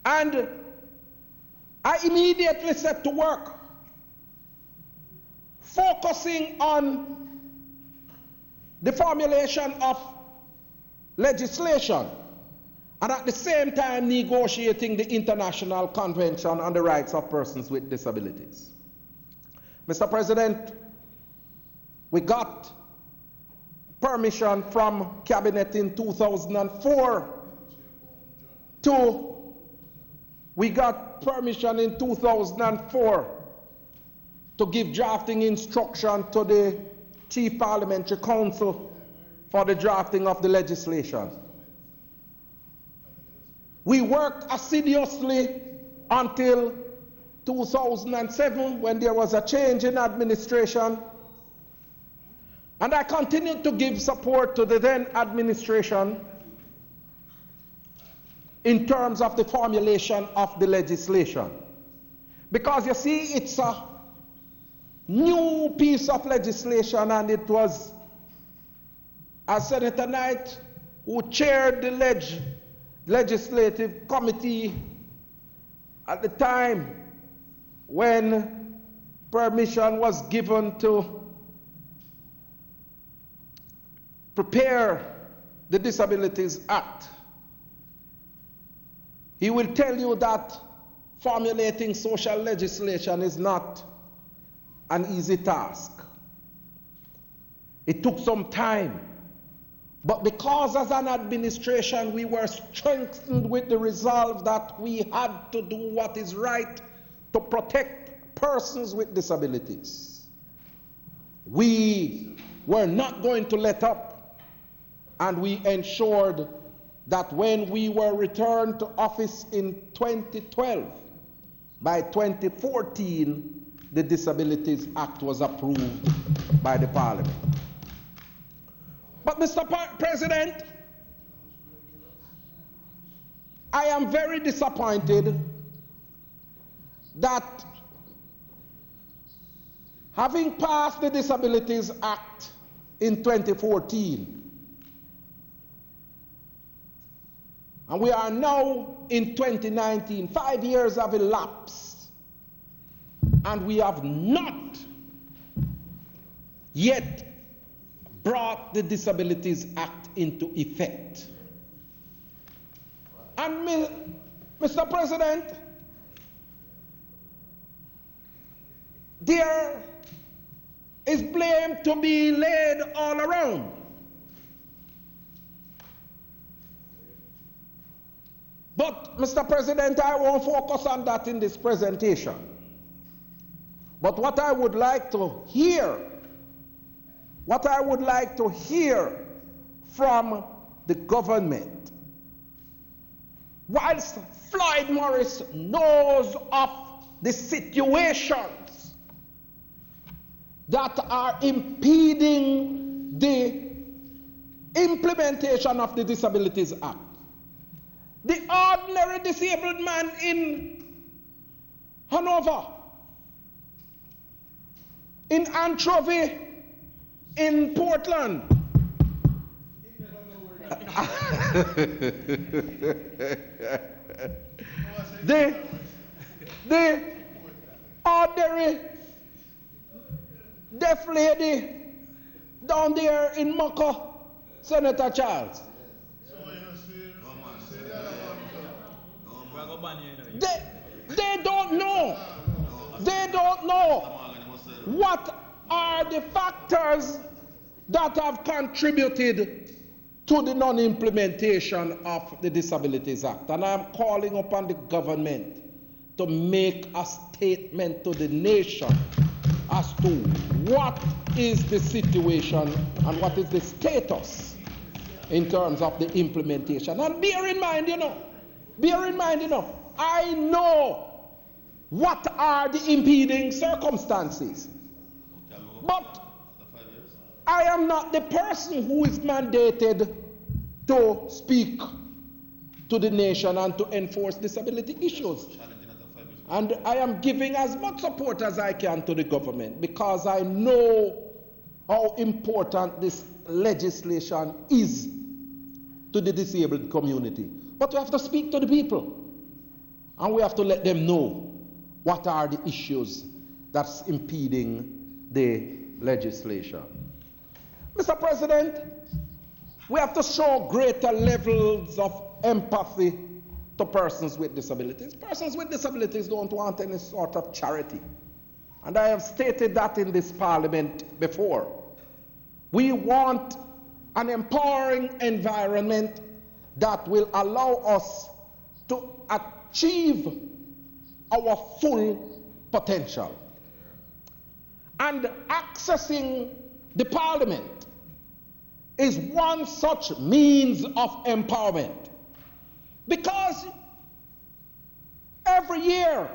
And I immediately set to work, focusing on the formulation of legislation, and at the same time negotiating the International Convention on the Rights of Persons with Disabilities. Mr. President, we got permission from Cabinet in 2004 we got permission in 2004 to give drafting instruction to the Chief Parliamentary Council for the drafting of the legislation. We worked assiduously until 2007 when there was a change in administration, and I continued to give support to the then administration in terms of the formulation of the legislation. Because you see, it's a new piece of legislation, and it was Senator Knight who chaired the legislative committee at the time when permission was given to prepare the Disabilities Act. He will tell you that formulating social legislation is not an easy task. It took some time, but because as an administration we were strengthened with the resolve that we had to do what is right to protect persons with disabilities, we were not going to let up, and we ensured that when we were returned to office in 2012, by 2014, the Disabilities Act was approved by the Parliament. But Mr. President, I am very disappointed that having passed the Disabilities Act in 2014, and we are now in 2019, 5 years have elapsed, and we have not yet brought the Disabilities Act into effect. And Mr. President, there is blame to be laid all around. But, Mr. President, I won't focus on that in this presentation. But what I would like to hear, from the government, whilst Floyd Morris knows of the situations that are impeding the implementation of the Disabilities Act, the ordinary disabled man in Hanover, in Anchovy, in Portland, the ordinary deaf lady down there in Moko, Senator Charles. They don't know. They don't know what are the factors that have contributed to the non-implementation of the Disabilities Act. And I'm calling upon the government to make a statement to the nation as to what is the situation and what is the status in terms of the implementation. And bear in mind, I know what are the impeding circumstances. But I am not the person who is mandated to speak to the nation and to enforce disability issues. And I am giving as much support as I can to the government because I know how important this legislation is to the disabled community. But we have to speak to the people and we have to let them know what are the issues that's impeding the legislation. Mr. President, we have to show greater levels of empathy to persons with disabilities. Persons with disabilities don't want any sort of charity. And I have stated that in this parliament before. We want an empowering environment that will allow us to achieve our full potential. And accessing the parliament is one such means of empowerment. Because every year,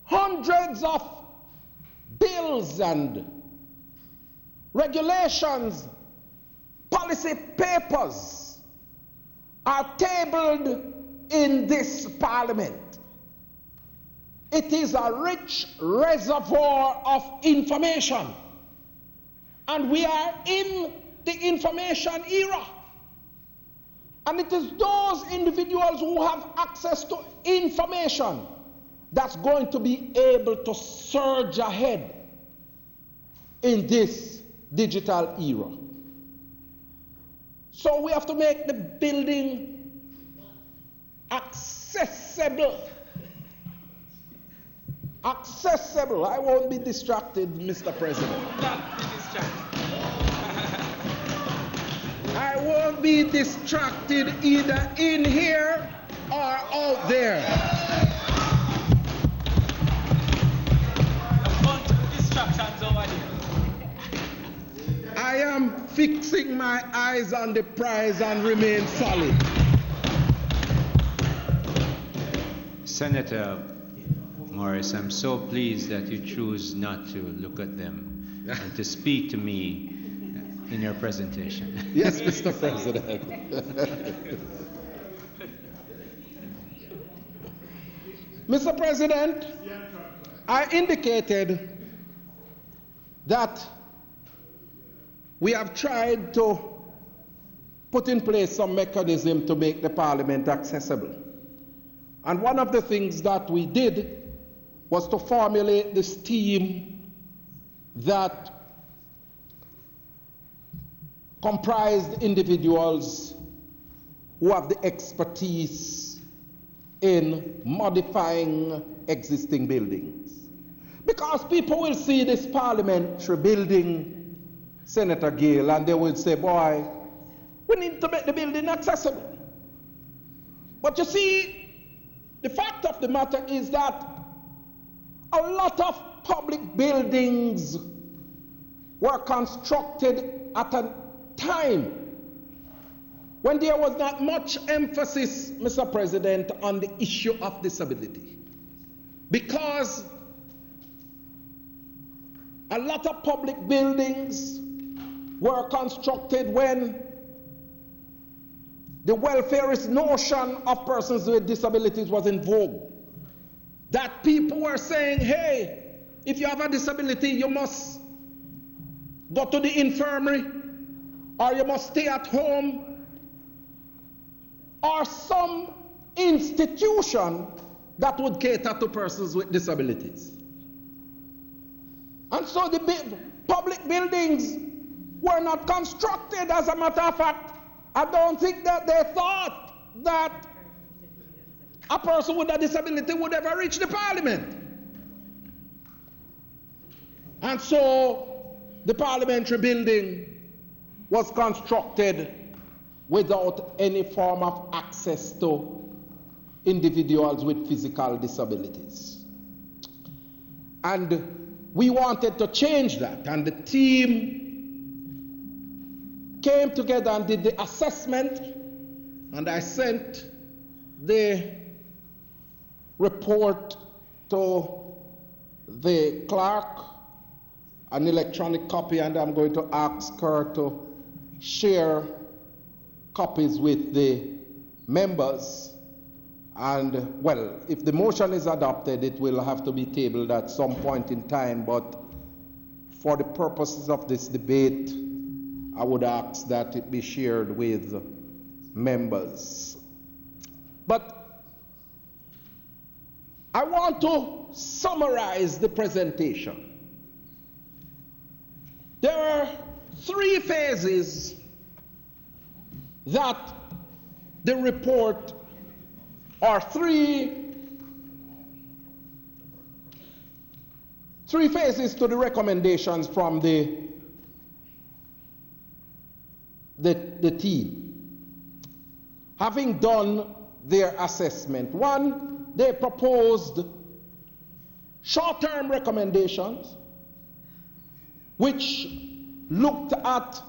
hundreds of bills and regulations, policy papers are tabled in this parliament. It is a rich reservoir of information. And we are in the information era. And it is those individuals who have access to information that's going to be able to surge ahead in this digital era. So we have to make the building accessible. Accessible. I won't be distracted, Mr. President. I won't be distracted either in here or out there. I am fixing my eyes on the prize and remain solid. Senator Morris, I'm so pleased that you choose not to look at them and to speak to me in your presentation. Yes, Mr. President. Mr. President, I indicated that we have tried to put in place some mechanism to make the parliament accessible. And one of the things that we did was to formulate this team that comprised individuals who have the expertise in modifying existing buildings. Because people will see this parliamentary building, Senator Gale, and they will say, boy, we need to make the building accessible. But you see, the fact of the matter is that a lot of public buildings were constructed at a time when there was not much emphasis, Mr. President, on the issue of disability. Because a lot of public buildings were constructed when the welfarist notion of persons with disabilities was in vogue. That people were saying, hey, if you have a disability, you must go to the infirmary, or you must stay at home, or some institution that would cater to persons with disabilities. And so the public buildings were not constructed. As a matter of fact, I don't think that they thought that a person with a disability would ever reach the parliament. And so the parliamentary building was constructed without any form of access to individuals with physical disabilities. And we wanted to change that, and the team came together and did the assessment, and I sent the report to the clerk, an electronic copy, and I'm going to ask her to share copies with the members. And, well, if the motion is adopted, it will have to be tabled at some point in time, but for the purposes of this debate, I would ask that it be shared with members. But I want to summarize the presentation. There are 3 phases that the report, or three phases to the recommendations from the team. Having done their assessment, 1, they proposed short-term recommendations which looked at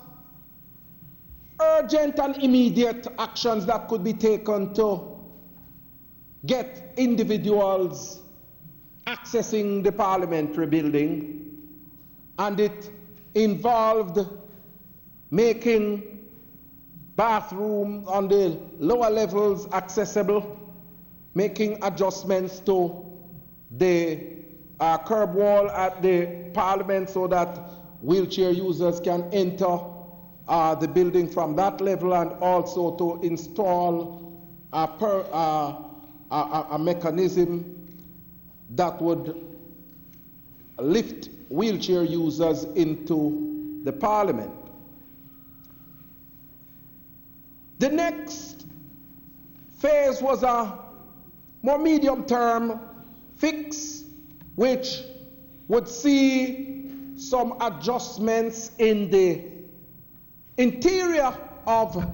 urgent and immediate actions that could be taken to get individuals accessing the parliamentary building, and it involved making bathrooms on the lower levels accessible, making adjustments to the curb wall at the parliament so that wheelchair users can enter the building from that level, and also to install a mechanism that would lift wheelchair users into the parliament. The next phase was a more medium-term fix, which would see some adjustments in the interior of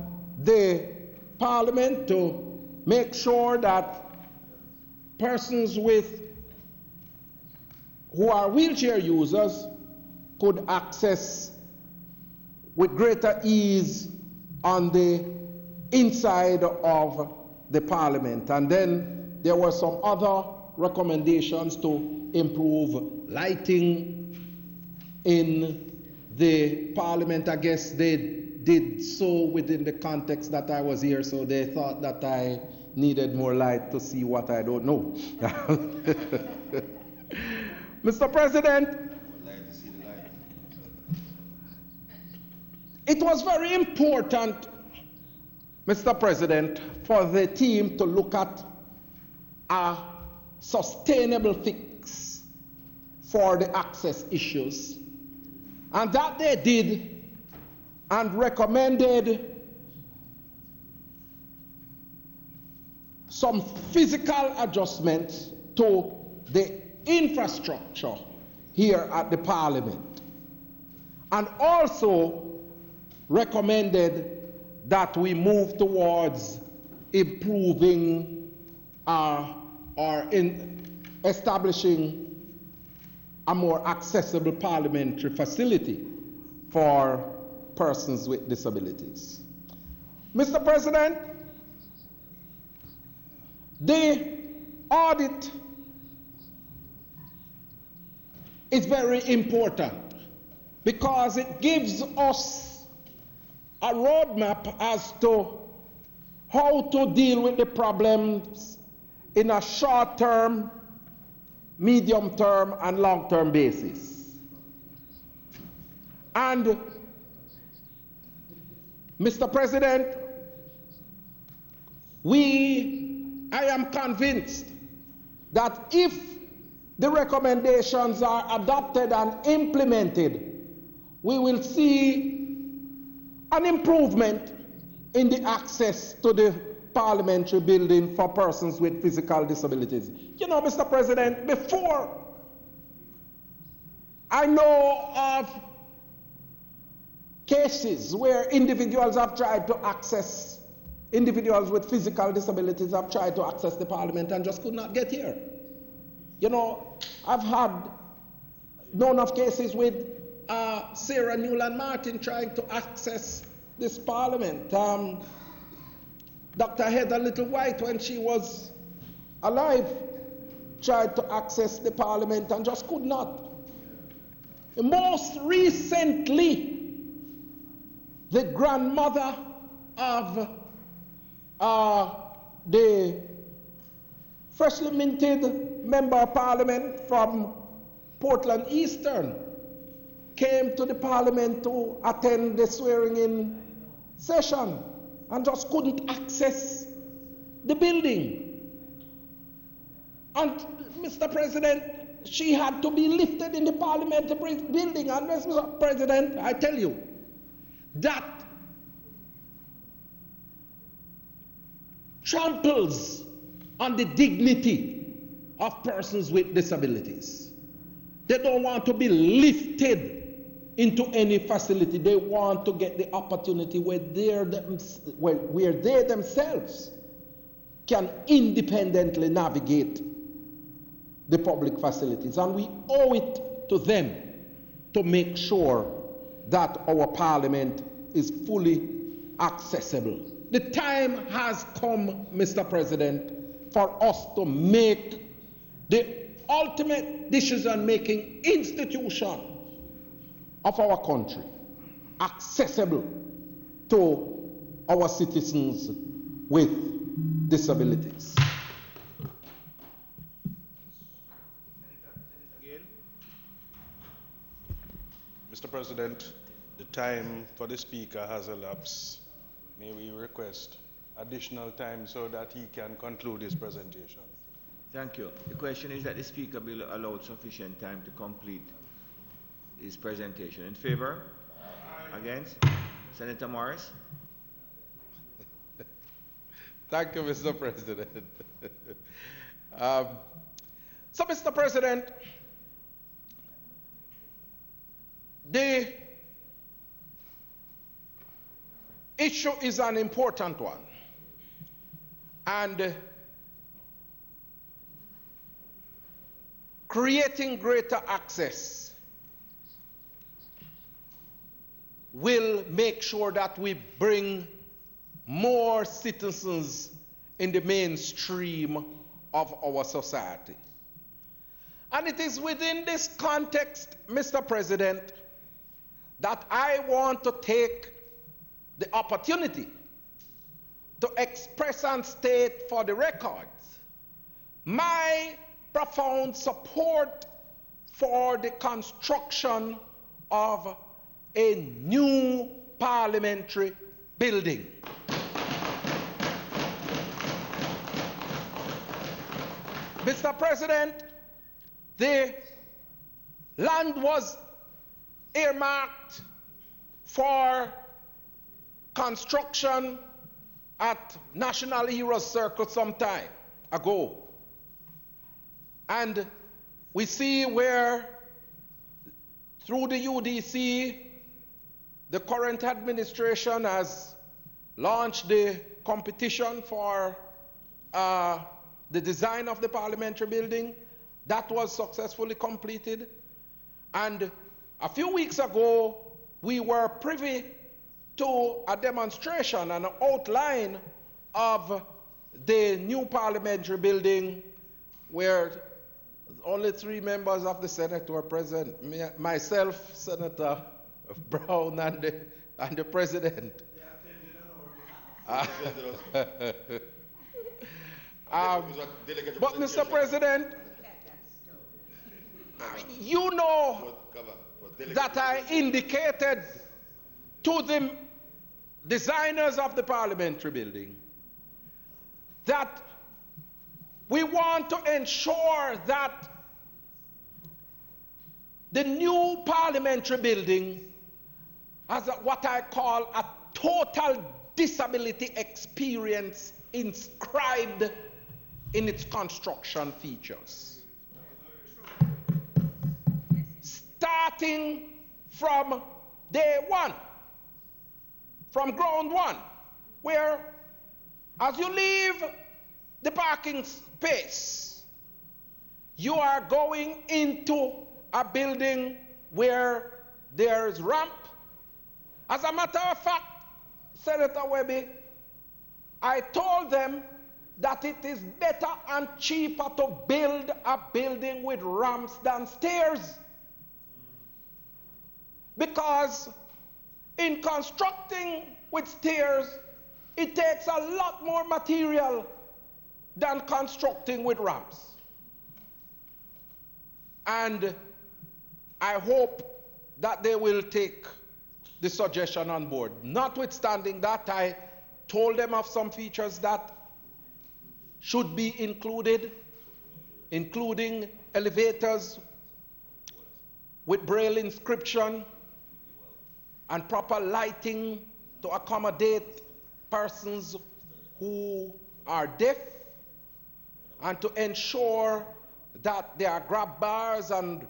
the parliament to make sure that persons who are wheelchair users could access with greater ease on the inside of the parliament. And then there were some other recommendations to improve lighting in the parliament. I guess they did so within the context that I was here, so they thought that I needed more light to see what I don't know. Mr. President, it was very important, Mr. President, for the team to look at a sustainable fix for the access issues. And that they did, and recommended some physical adjustments to the infrastructure here at the Parliament, and also recommended that we move towards improving establishing a more accessible parliamentary facility for persons with disabilities. Mr. President, the audit is very important because it gives us a roadmap as to how to deal with the problems in a short-term, medium-term, and long-term basis. And, Mr. President, I am convinced that if the recommendations are adopted and implemented, we will see an improvement in the access to the parliamentary building for persons with physical disabilities. You know, Mr. President, before I know of cases where individuals with physical disabilities have tried to access the parliament and just could not get here. You know, I've known of cases with Sarah Newland Martin trying to access this parliament. Dr. Heather Little-White, when she was alive, tried to access the parliament and just could not. Most recently, the grandmother of the freshly minted member of parliament from Portland Eastern came to the parliament to attend the swearing-in session and just couldn't access the building. And Mr. President, she had to be lifted in the parliamentary building. And Mr. President, I tell you, that tramples on the dignity of persons with disabilities. They don't want to be lifted into any facility. They want to get the opportunity where they themselves can independently navigate the public facilities. And we owe it to them to make sure that our parliament is fully accessible. The time has come, Mr. President, for us to make the ultimate decision-making institution of our country accessible to our citizens with disabilities. Mr. President, the time for the speaker has elapsed. May we request additional time so that he can conclude his presentation? Thank you. The question is that the speaker be allowed sufficient time to complete his presentation. In favor? Aye. Against? Senator Morris? Thank you, Mr. President. So, Mr. President, the issue is an important one. And creating greater access will make sure that we bring more citizens in the mainstream of our society. And it is within this context, Mr. President, that I want to take the opportunity to express and state for the records my profound support for the construction of a new parliamentary building. Mr. President, the land was earmarked for construction at National Heroes Circle some time ago. And we see where, through the UDC, the current administration has launched the competition for the design of the parliamentary building. That was successfully completed. And a few weeks ago, we were privy to a demonstration and an outline of the new parliamentary building where only 3 members of the Senate were present, myself, Senator Brown, and the President. But Mr. President, you know that I indicated to the designers of the parliamentary building that we want to ensure that the new parliamentary building has what I call a total disability experience inscribed in its construction features. Starting from day one, from ground one, where as you leave the parking space, you are going into a building where there is ramp. As a matter of fact, Senator Webby, I told them that it is better and cheaper to build a building with ramps than stairs. Because in constructing with stairs, it takes a lot more material than constructing with ramps. And I hope that they will take the suggestion on board. Notwithstanding that, I told them of some features that should be included, including elevators with braille inscription and proper lighting to accommodate persons who are deaf, and to ensure that there are grab bars and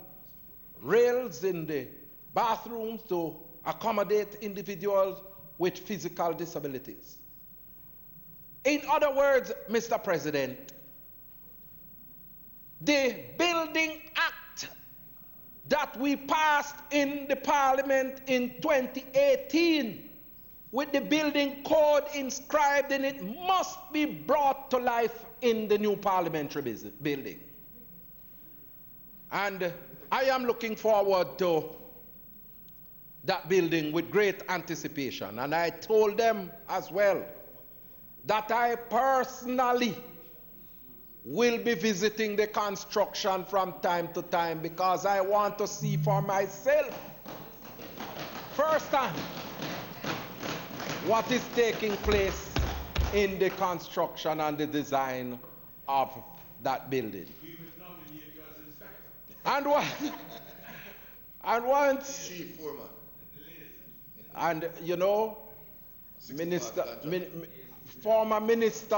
rails in the bathrooms to accommodate individuals with physical disabilities. In other words, Mr. President, the Building Act that we passed in the Parliament in 2018 with the building code inscribed in it must be brought to life in the new parliamentary building. And I am looking forward to that building with great anticipation. And I told them as well that I personally will be visiting the construction from time to time, because I want to see for myself firsthand what is taking place in the construction and the design of that building. And once, and you know, former minister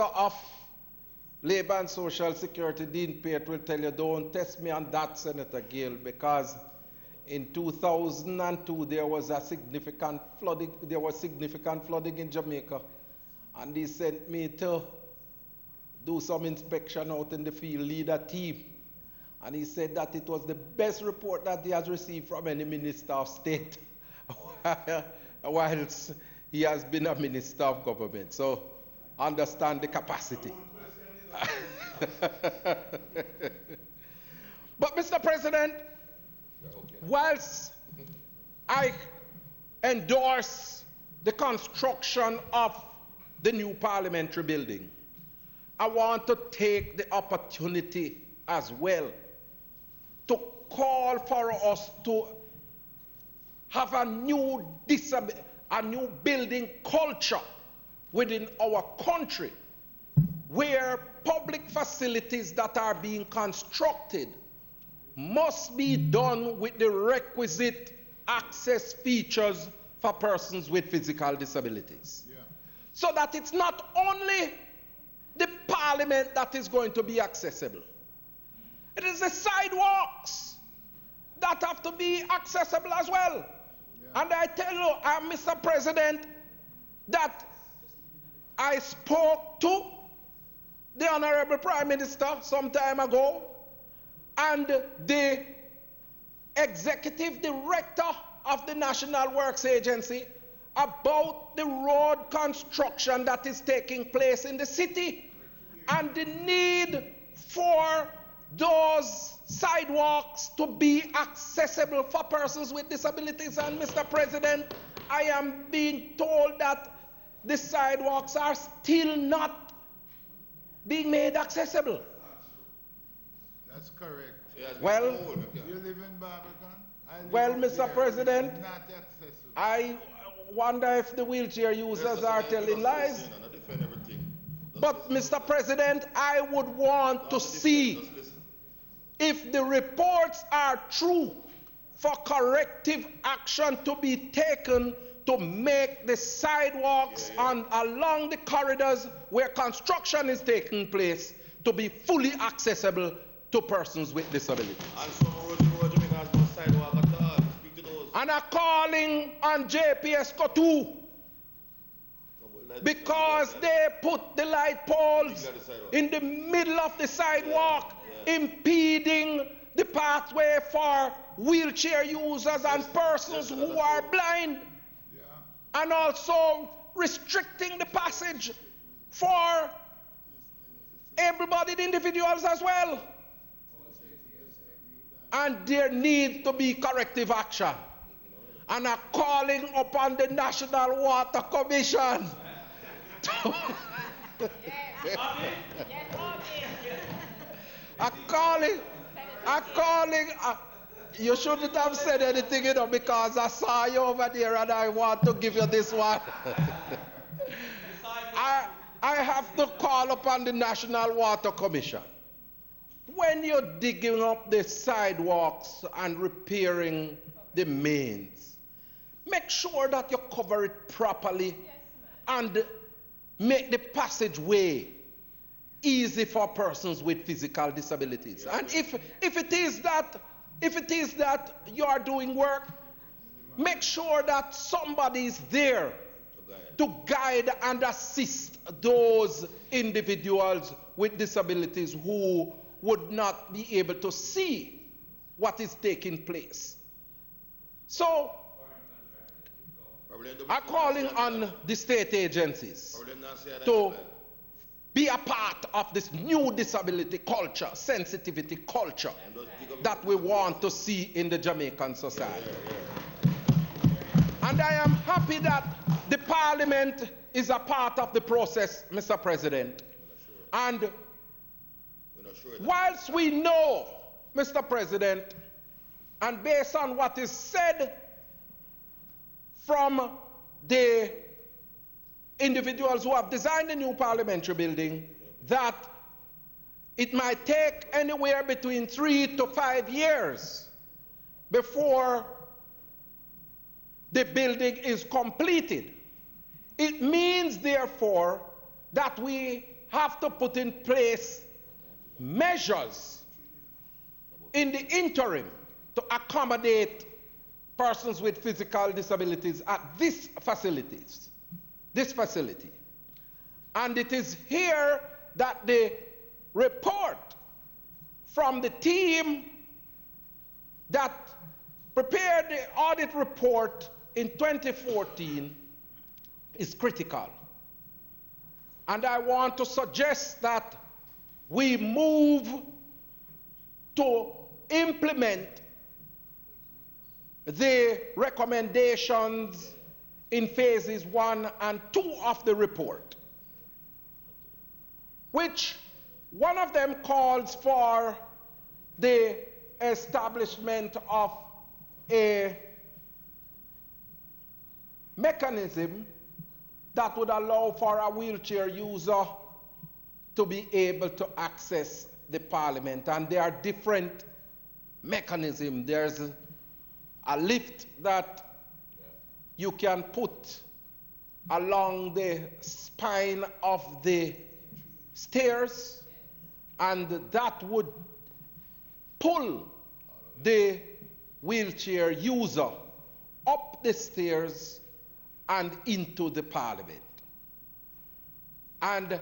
of Labor and Social Security, Dean Pate, will tell you, don't test me on that, Senator Gill, because in 2002 there was significant flooding in Jamaica, and he sent me to do some inspection out in the field, lead a team, and he said that it was the best report that he has received from any minister of state whilst he has been a minister of government. So understand the capacity. But Mr. President, whilst I endorse the construction of the new parliamentary building, I want to take the opportunity as well to call for us to have a new building culture within our country, where public facilities that are being constructed must be done with the requisite access features for persons with physical disabilities. Yeah. So that it's not only the parliament that is going to be accessible. It is the sidewalks that have to be accessible as well. Yeah. And I tell you, Mr. President, that I spoke to the Honourable Prime Minister some time ago, and the Executive Director of the National Works Agency about the road construction that is taking place in the city and the need for those sidewalks to be accessible for persons with disabilities. And Mr. President, I am being told that the sidewalks are still not being made accessible. That's correct. Well, you live in Barbican? Well, Mr. President, I wonder if the wheelchair users are telling lies. But, Mr. President, I would want to see if the reports are true, for corrective action to be taken to make the sidewalks along the corridors where construction is taking place to be fully accessible to persons with disabilities. And some roads in Jamaica has no sidewalk at all. Speak to those. And are calling on JPSCO too, because they put the light poles in the middle of the sidewalk, impeding the pathway for wheelchair users and persons who are blind. And also restricting the passage for able-bodied individuals as well. And there needs to be corrective action. And I'm calling upon the National Water Commission you shouldn't have said anything, you know, because I saw you over there and I want to give you this one. I have to call upon the National Water Commission. When you're digging up the sidewalks and repairing the mains, make sure that you cover it properly and make the passageway easy for persons with physical disabilities. And if it is that you are doing work, make sure that somebody is there to guide and assist those individuals with disabilities who would not be able to see what is taking place. So, I'm calling on the state agencies to be a part of this new disability culture, sensitivity culture that we want to see in the Jamaican society. And I am happy that the Parliament is a part of the process, Mr. President. And whilst we know, Mr. President, and based on what is said from the individuals who have designed the new parliamentary building, that it might take anywhere between 3 to 5 years before the building is completed. It means, therefore, that we have to put in place measures in the interim to accommodate persons with physical disabilities at this facility. And it is here that the report from the team that prepared the audit report in 2014 is critical. And I want to suggest that we move to implement the recommendations in phases 1 and 2 of the report, which one of them calls for the establishment of a mechanism that would allow for a wheelchair user to be able to access the Parliament. And there are different mechanisms. There's a lift that you can put along the spine of the stairs, and that would pull the wheelchair user up the stairs and into the Parliament. And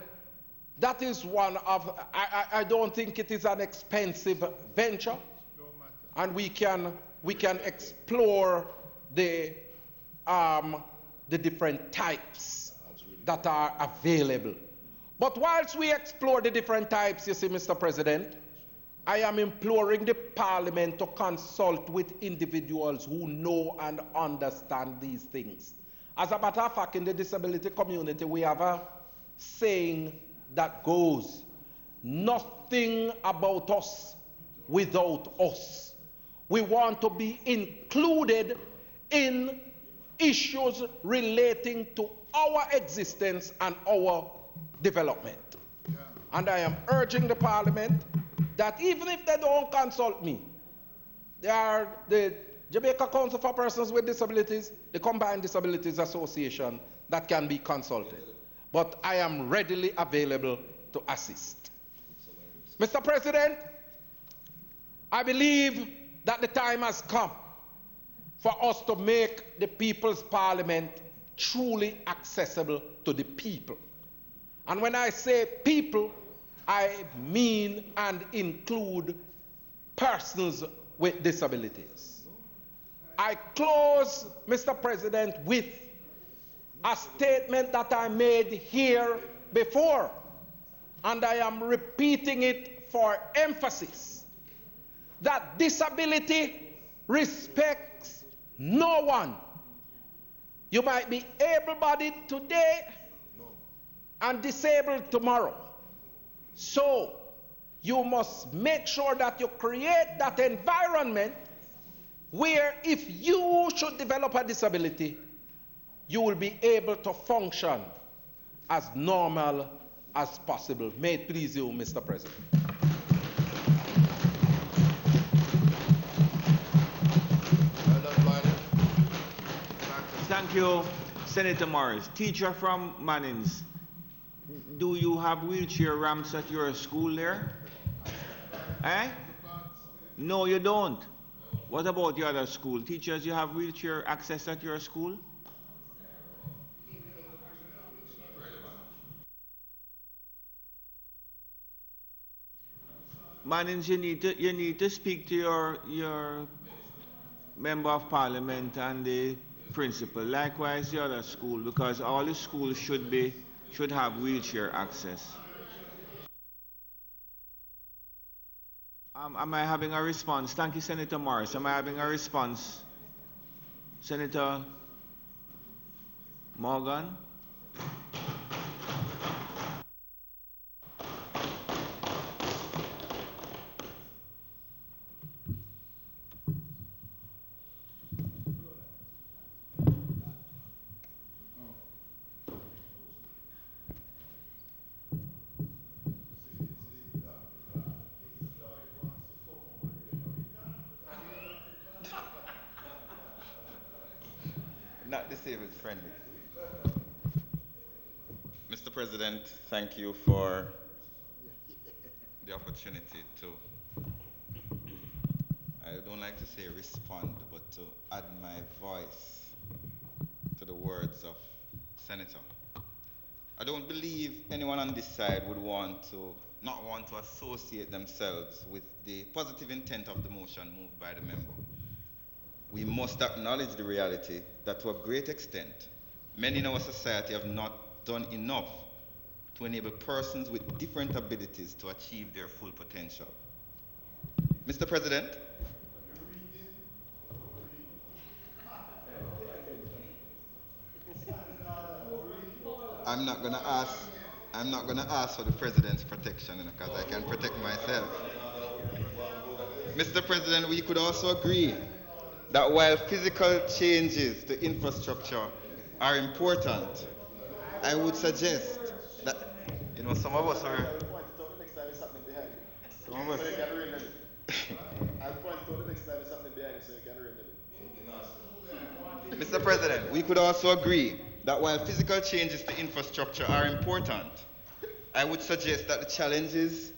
that is one of, I don't think it is an expensive venture, and we can explore the different types that are available. But whilst we explore the different types, you see, Mr. President, I am imploring the Parliament to consult with individuals who know and understand these things. As a matter of fact, in the disability community, we have a saying that goes, nothing about us without us. We want to be included in issues relating to our existence and our development. Yeah. And I am urging the Parliament that even if they don't consult me, there are the Jamaica Council for Persons with Disabilities, the Combined Disabilities Association that can be consulted. But I am readily available to assist. Mr. President, I believe that the time has come for us to make the People's Parliament truly accessible to the people. And when I say people, I mean and include persons with disabilities. I close, Mr. President, with a statement that I made here before, and I am repeating it for emphasis, that disability respects no one. You might be able-bodied today and disabled tomorrow. So you must make sure that you create that environment where if you should develop a disability, you will be able to function as normal as possible. May it please you, Mr. President. Thank you, Senator Morris. Teacher from Mannings, do you have wheelchair ramps at your school there? Eh? No, you don't. What about the other school? Teachers, you have wheelchair access at your school? Mannings, you need to speak to your member of parliament and the principal. Likewise, the other school, because all the schools should have wheelchair access. Am I having a response? Thank you, Senator Morris. Am I having a response? Senator Morgan? Not disabled friendly. Mr. President, thank you for the opportunity to, I don't like to say respond, but to add my voice to the words of Senator. I don't believe anyone on this side would not want to associate themselves with the positive intent of the motion moved by the member. We must acknowledge the reality that to a great extent, many in our society have not done enough to enable persons with different abilities to achieve their full potential. Mr. President, I'm not going to ask for the President's protection because I can protect myself. Mr. President, we could also agree that while physical changes to infrastructure are important, I would suggest that, some of us are... Some of us... Mr. President, we could also agree that while physical changes to infrastructure are important, I would suggest that the challenges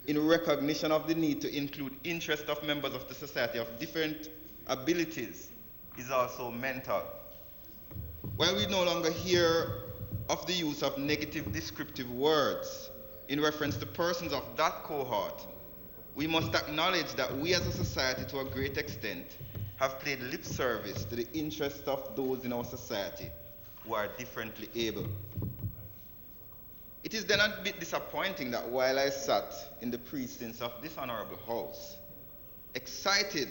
in recognition of the need to include interest of members of the society of different abilities is also mental. While we no longer hear of the use of negative descriptive words in reference to persons of that cohort, we must acknowledge that we as a society to a great extent have paid lip service to the interests of those in our society who are differently able. It is then a bit disappointing that while I sat in the precincts of this Honourable House, excited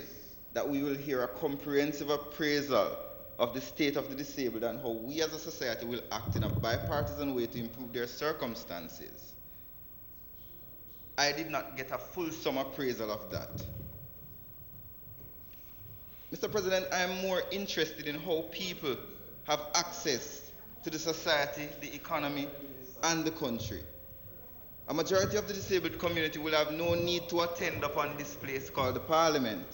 that we will hear a comprehensive appraisal of the state of the disabled and how we as a society will act in a bipartisan way to improve their circumstances, I did not get a fulsome appraisal of that. Mr. President, I am more interested in how people have access to the society, the economy, and the country. A majority of the disabled community will have no need to attend upon this place called the Parliament,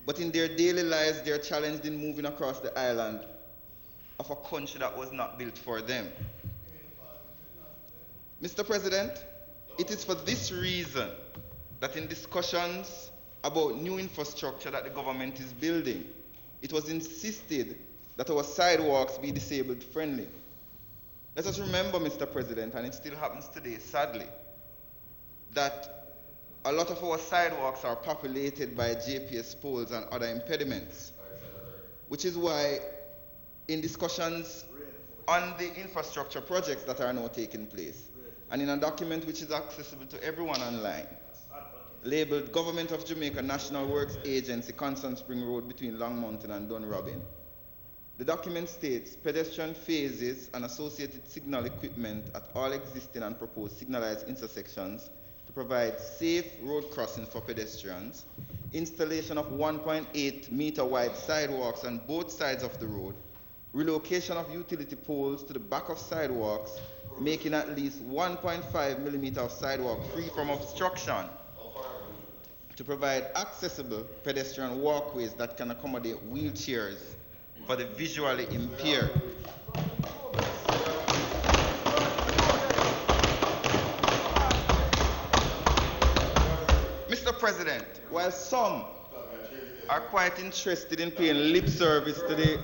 but in their daily lives they are challenged in moving across the island of a country that was not built for them. Mr. President, it is for this reason that in discussions about new infrastructure that the government is building, it was insisted that our sidewalks be disabled friendly. Let us remember, Mr. President, and it still happens today, sadly, that a lot of our sidewalks are populated by GPS poles and other impediments, which is why in discussions on the infrastructure projects that are now taking place. And in a document which is accessible to everyone online, labeled Government of Jamaica National Works Agency, Constant Spring Road between Long Mountain and Dunrobin. The document states pedestrian phases and associated signal equipment at all existing and proposed signalized intersections to provide safe road crossings for pedestrians, installation of 1.8 meter wide sidewalks on both sides of the road, relocation of utility poles to the back of sidewalks, making at least 1.5 millimeter of sidewalk free from obstruction, to provide accessible pedestrian walkways that can accommodate wheelchairs for the visually impaired. Mr. President, while some are quite interested in paying lip service to the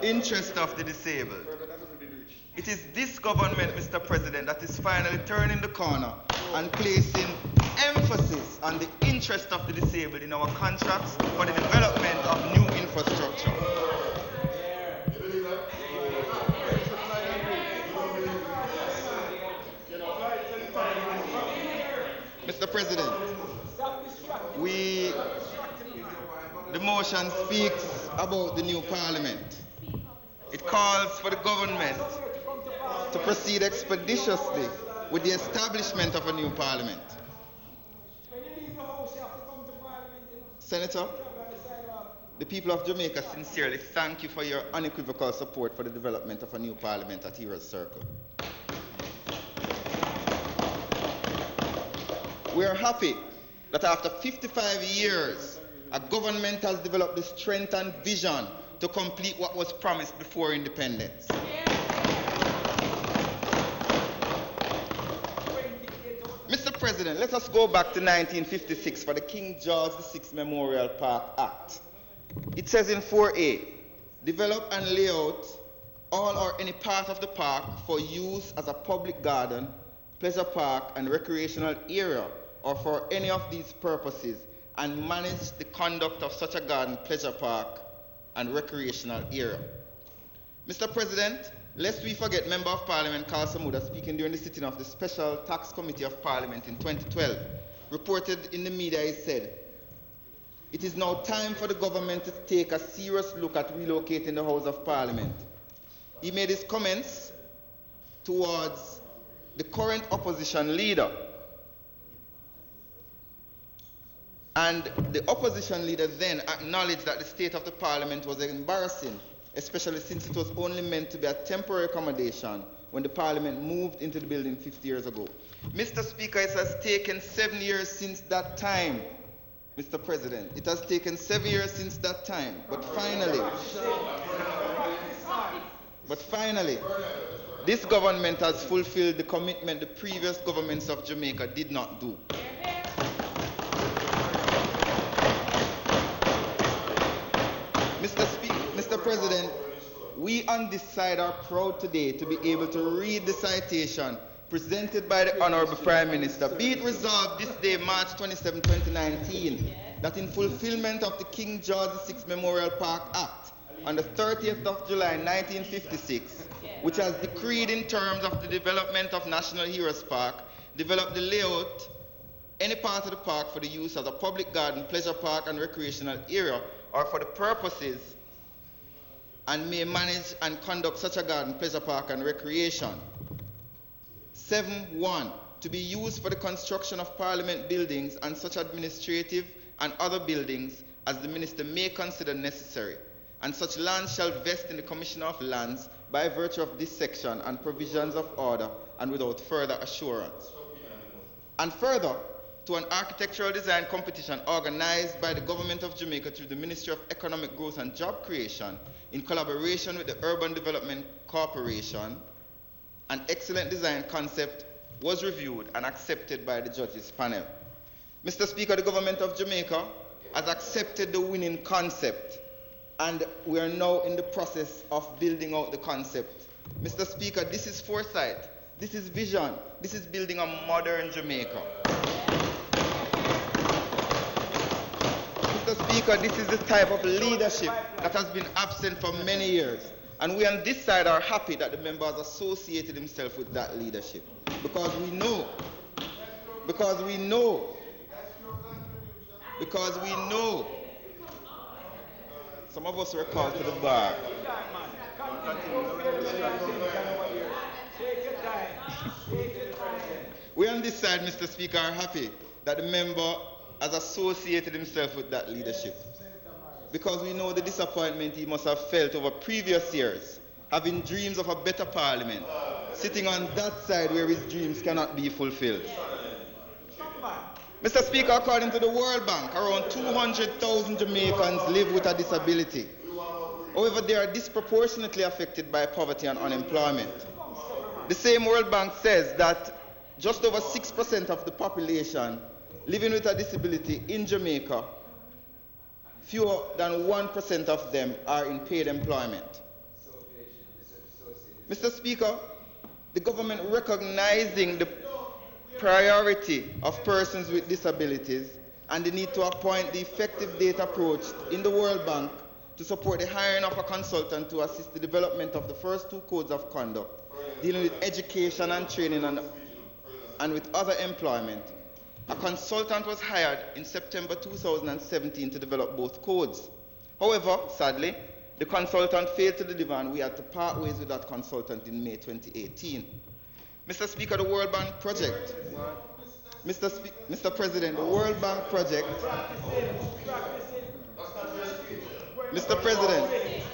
interest of the disabled, it is this government, Mr. President, that is finally turning the corner and placing emphasis on the interest of the disabled in our contracts for the development of new infrastructure. Mr. President, the motion speaks about the new parliament. It calls for the government to proceed expeditiously with the establishment of a new parliament. Senator, the people of Jamaica sincerely thank you for your unequivocal support for the development of a new parliament at Heroes Circle. We are happy that after 55 years, a government has developed the strength and vision to complete what was promised before independence. Mr. President, let us go back to 1956 for the King George VI Memorial Park Act. It says in 4A, develop and lay out all or any part of the park for use as a public garden, pleasure park, and recreational area, or for any of these purposes, and manage the conduct of such a garden, pleasure park, and recreational area. Mr. President, lest we forget, Member of Parliament Carl Samuda, speaking during the sitting of the Special Tax Committee of Parliament in 2012, reported in the media, he said, it is now time for the government to take a serious look at relocating the House of Parliament. He made his comments towards the current opposition leader. And the opposition leader then acknowledged that the state of the parliament was embarrassing, especially since it was only meant to be a temporary accommodation when the parliament moved into the building 50 years ago. Mr. Speaker, it has taken 7 years since that time, Mr. President. It has taken 7 years since that time, but finally, this government has fulfilled the commitment the previous governments of Jamaica did not do. Mr. President, we on this side are proud today to be able to read the citation presented by the Honourable Prime Minister. Be it resolved this day, March 27, 2019, that in fulfillment of the King George VI Memorial Park Act on the 30th of July 1956, which has decreed in terms of the development of National Heroes Park, develop the layout, any part of the park for the use as a public garden, pleasure park, and recreational area, or for the purposes, and may manage and conduct such a garden, pleasure park, and recreation. 7.1. To be used for the construction of parliament buildings and such administrative and other buildings as the minister may consider necessary, and such lands shall vest in the Commissioner of Lands by virtue of this section and provisions of order and without further assurance. And further, to an architectural design competition organized by the Government of Jamaica through the Ministry of Economic Growth and Job Creation in collaboration with the Urban Development Corporation, an excellent design concept was reviewed and accepted by the judges panel. Mr. Speaker, the Government of Jamaica has accepted the winning concept, and we are now in the process of building out the concept. Mr. Speaker, this is foresight, this is vision, this is building a modern Jamaica. Mr. Speaker, this is the type of leadership that has been absent for many years. And we on this side are happy that the member has associated himself with that leadership. Because we know, some of us were called to the bar. We on this side, Mr. Speaker, are happy that the member has associated himself with that leadership. Because we know the disappointment he must have felt over previous years, having dreams of a better parliament, sitting on that side where his dreams cannot be fulfilled. Mr. Speaker, according to the World Bank, around 200,000 Jamaicans live with a disability. However, they are disproportionately affected by poverty and unemployment. The same World Bank says that just over 6% of the population living with a disability in Jamaica, fewer than 1% of them are in paid employment. Mr. Speaker, the government recognizing the priority of persons with disabilities and the need to appoint the effective data approach in the World Bank to support the hiring of a consultant to assist the development of the first 2 codes of conduct dealing with education and training and with other employment. A consultant was hired in September 2017 to develop both codes. However, sadly, the consultant failed to deliver and we had to part ways with that consultant in May 2018. Mr. Speaker, the World Bank project. Mr. President, the World Bank project. Mr. President,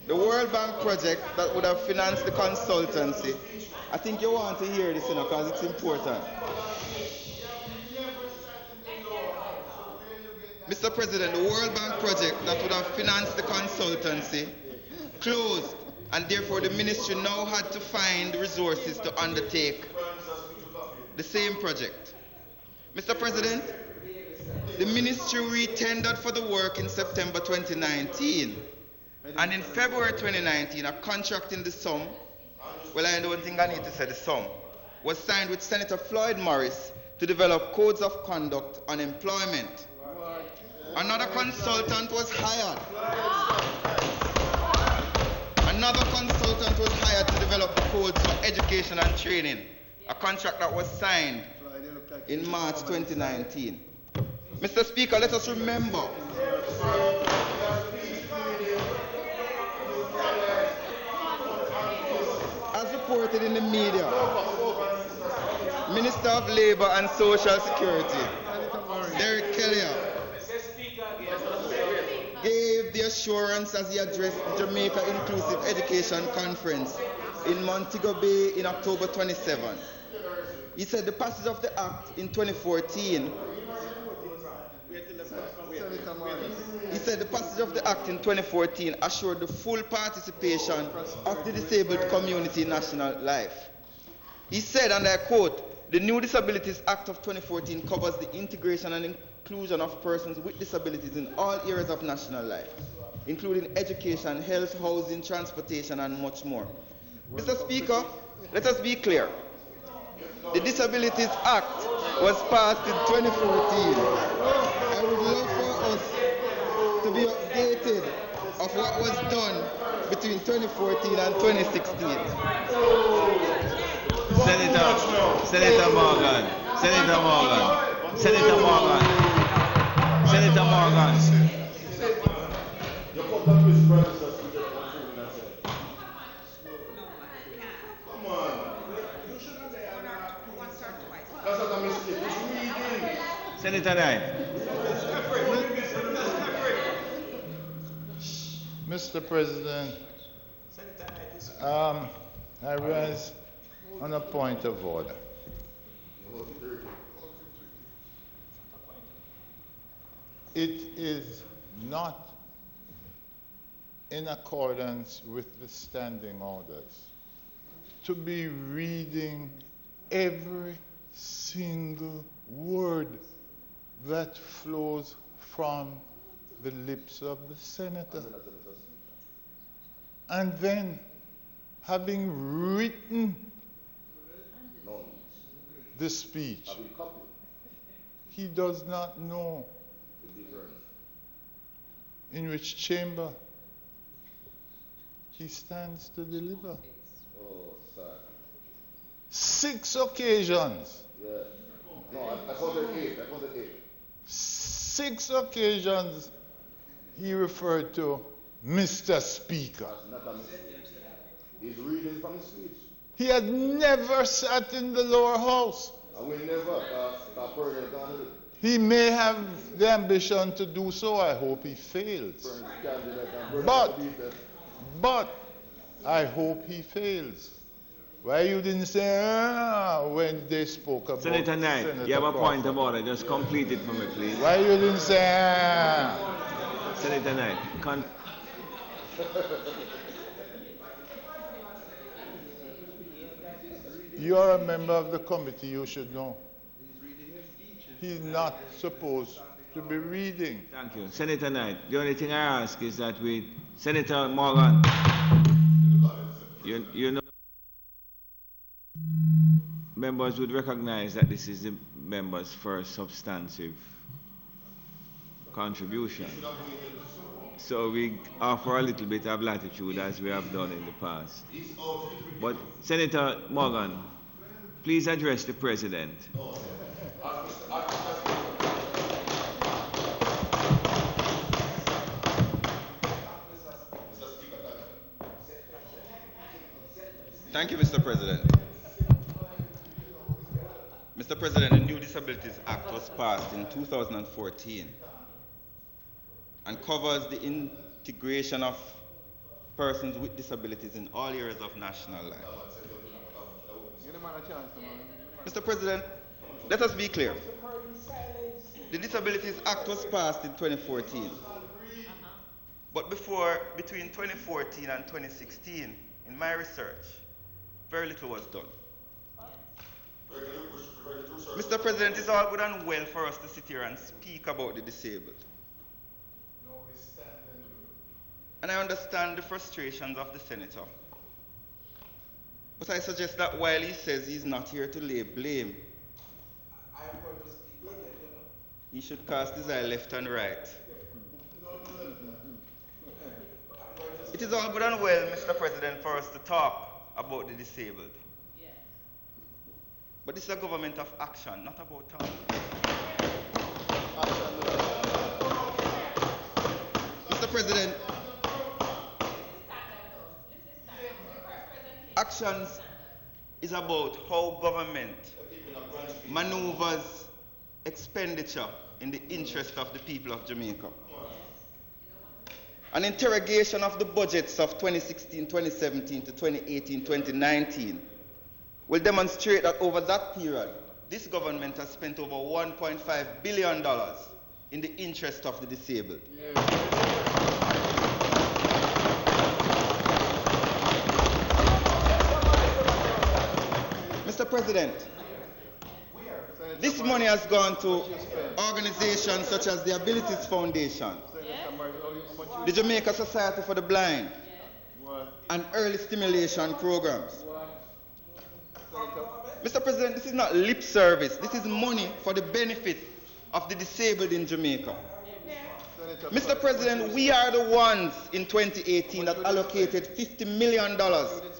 the World Bank project that would have financed the consultancy. I think you want to hear this, because it's important. Mr. President, the World Bank project that would have financed the consultancy closed, and therefore the ministry now had to find resources to undertake the same project. Mr. President, the ministry re-tendered for the work in September 2019, and in February 2019, a contract in the sum, well, I don't think I need to say the sum, was signed with Senator Floyd Morris to develop codes of conduct on employment. Another consultant was hired. Another consultant was hired to develop the codes for education and training, a contract that was signed in March 2019. Mr. Speaker, let us remember as reported in the media, Minister of Labour and Social Security, Derek Kelly, gave the assurance as he addressed the Jamaica Inclusive Education Conference in Montego Bay in October 27. He said the passage of the Act in 2014 assured the full participation of the disabled community in national life. He said, and I quote, "The new Disabilities Act of 2014 covers the integration and inclusion of persons with disabilities in all areas of national life, including education, health, housing, transportation, and much more." Mr. Speaker, let us be clear. The Disabilities Act was passed in 2014. I would love for us to be updated of what was done between 2014 and 2016. Senator Morgan. Senator Knight. Mr. President, I rise on a point of order. It is not in accordance with the standing orders to be reading every single word that flows from the lips of the senator. And then, having written the speech, he does not know in which chamber He stands to deliver. Oh, sir. 6 occasions. Yeah. No, I counted 8. 6 occasions he referred to Mr. Speaker. That's not a mistake. He's reading from his speech. He had never sat in the lower house. And we never, He may have the ambition to do so. I hope he fails. But I hope he fails. Why you didn't say when they spoke about Senator Knight, Senator you have a point Crawford? about it. Just complete it for me, please. Why you didn't say Senator Knight, You are a member of the committee, you should know. He's not supposed to be reading. Thank you. Senator Knight, the only thing I ask is that Senator Morgan, you know, members would recognize that this is the member's first substantive contribution. So we offer a little bit of latitude as we have done in the past. But Senator Morgan, please address the President. Thank you, Mr. President. Mr. President, the new Disabilities Act was passed in 2014 and covers the integration of persons with disabilities in all areas of national life. Mr. President, let us be clear. The Disabilities Act was passed in 2014. But between 2014 and 2016, in my research, very little was done. Mr. President, it's all good and well for us to sit here and speak about the disabled. And I understand the frustrations of the senator. But I suggest that while he says he's not here to lay blame, he should cast his eye left and right. It is all good and well, Mr. President, for us to talk about the disabled. But this is a government of action, not about talk. Mr. President, actions is about how government maneuvers expenditure in the interest of the people of Jamaica. An interrogation of the budgets of 2016, 2017 to 2018, 2019 will demonstrate that over that period, this government has spent over $1.5 billion in the interest of the disabled. Mr. President, this money has gone to organizations such as the Disabilities Foundation, the Jamaica Society for the Blind, and early stimulation programs. Mr. President, this is not lip service. This is money for the benefit of the disabled in Jamaica. Mr. President, we are the ones in 2018 that allocated $50 million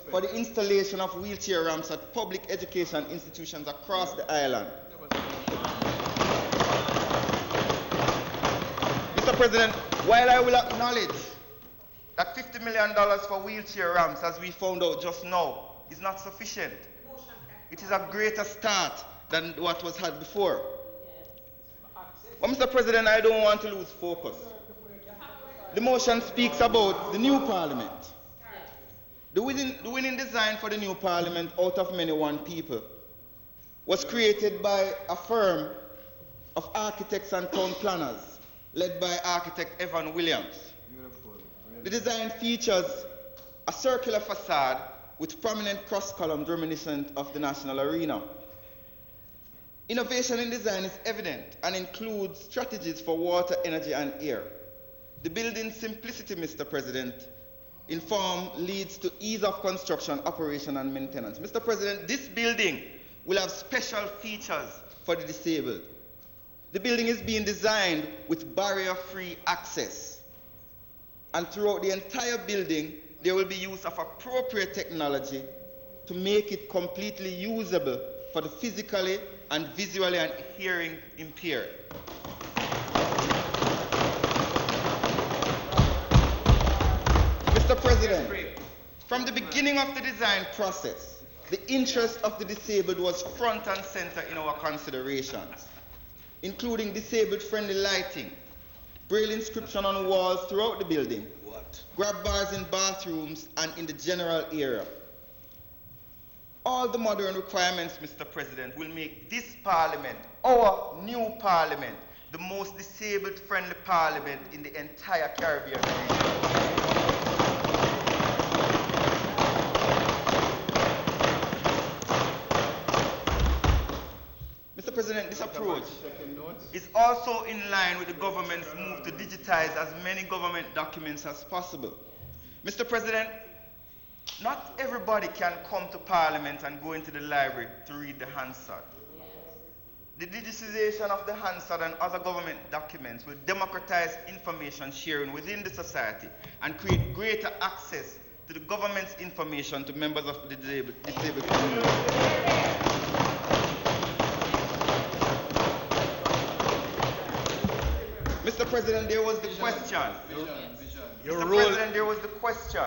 for the installation of wheelchair ramps at public education institutions across the island. Mr. President, while I will acknowledge that $50 million for wheelchair ramps, as we found out just now, is not sufficient, it is a greater start than what was had before. But Mr. President, I don't want to lose focus. The motion speaks about the new parliament. The winning design for the new parliament, out of many one people, was created by a firm of architects and town planners led by architect Evan Williams. The design features a circular facade with prominent cross columns reminiscent of the National Arena. Innovation in design is evident and includes strategies for water, energy, and air. The building's simplicity, Mr. President, in form leads to ease of construction, operation, and maintenance. Mr. President, this building will have special features for the disabled. The building is being designed with barrier-free access. And throughout the entire building, there will be use of appropriate technology to make it completely usable for the physically and visually and hearing impaired. Mr. President, from the beginning of the design process, the interest of the disabled was front and center in our considerations, including disabled-friendly lighting, braille inscription on walls throughout the building, grab bars in bathrooms and in the general area. All the modern requirements, Mr. President, will make this parliament, our new parliament, the most disabled-friendly parliament in the entire Caribbean region. Mr. President, this approach is also in line with the government's move to digitize as many government documents as possible. Mr. President, not everybody can come to Parliament and go into the library to read the Hansard. The digitization of the Hansard and other government documents will democratize information sharing within the society and create greater access to the government's information to members of the disabled community. Mr. President, there was the question. Mr. President, there was the question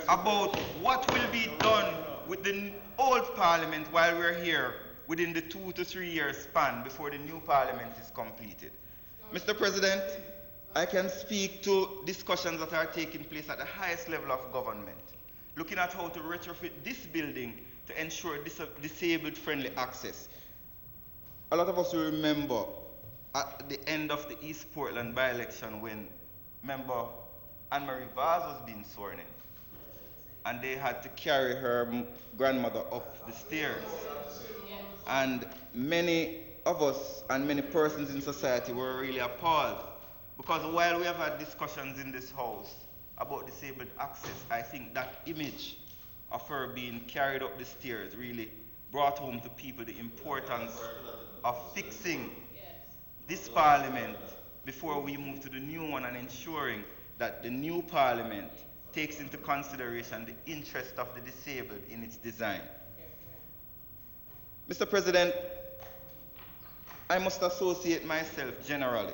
about what will be done with the old parliament while we're here within the 2 to 3 year span before the new parliament is completed. Mr. President, I can speak to discussions that are taking place at the highest level of government, looking at how to retrofit this building to ensure disabled-friendly access. A lot of us will remember at the end of the East Portland by-election when member Anne-Marie Vaz was being sworn in, and they had to carry her grandmother up the stairs. And many of us and many persons in society were really appalled, because while we have had discussions in this house about disabled access, I think that image of her being carried up the stairs really brought home to people the importance of fixing this parliament before we move to the new one and ensuring that the new parliament takes into consideration the interest of the disabled in its design. Mr. President, I must associate myself generally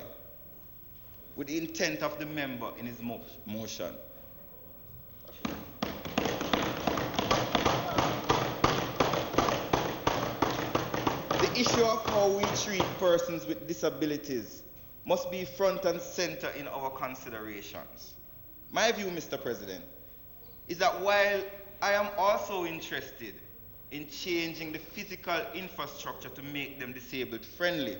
with the intent of the member in his motion. The issue of how we treat persons with disabilities must be front and center in our considerations. My view, Mr. President, is that while I am also interested in changing the physical infrastructure to make them disabled friendly,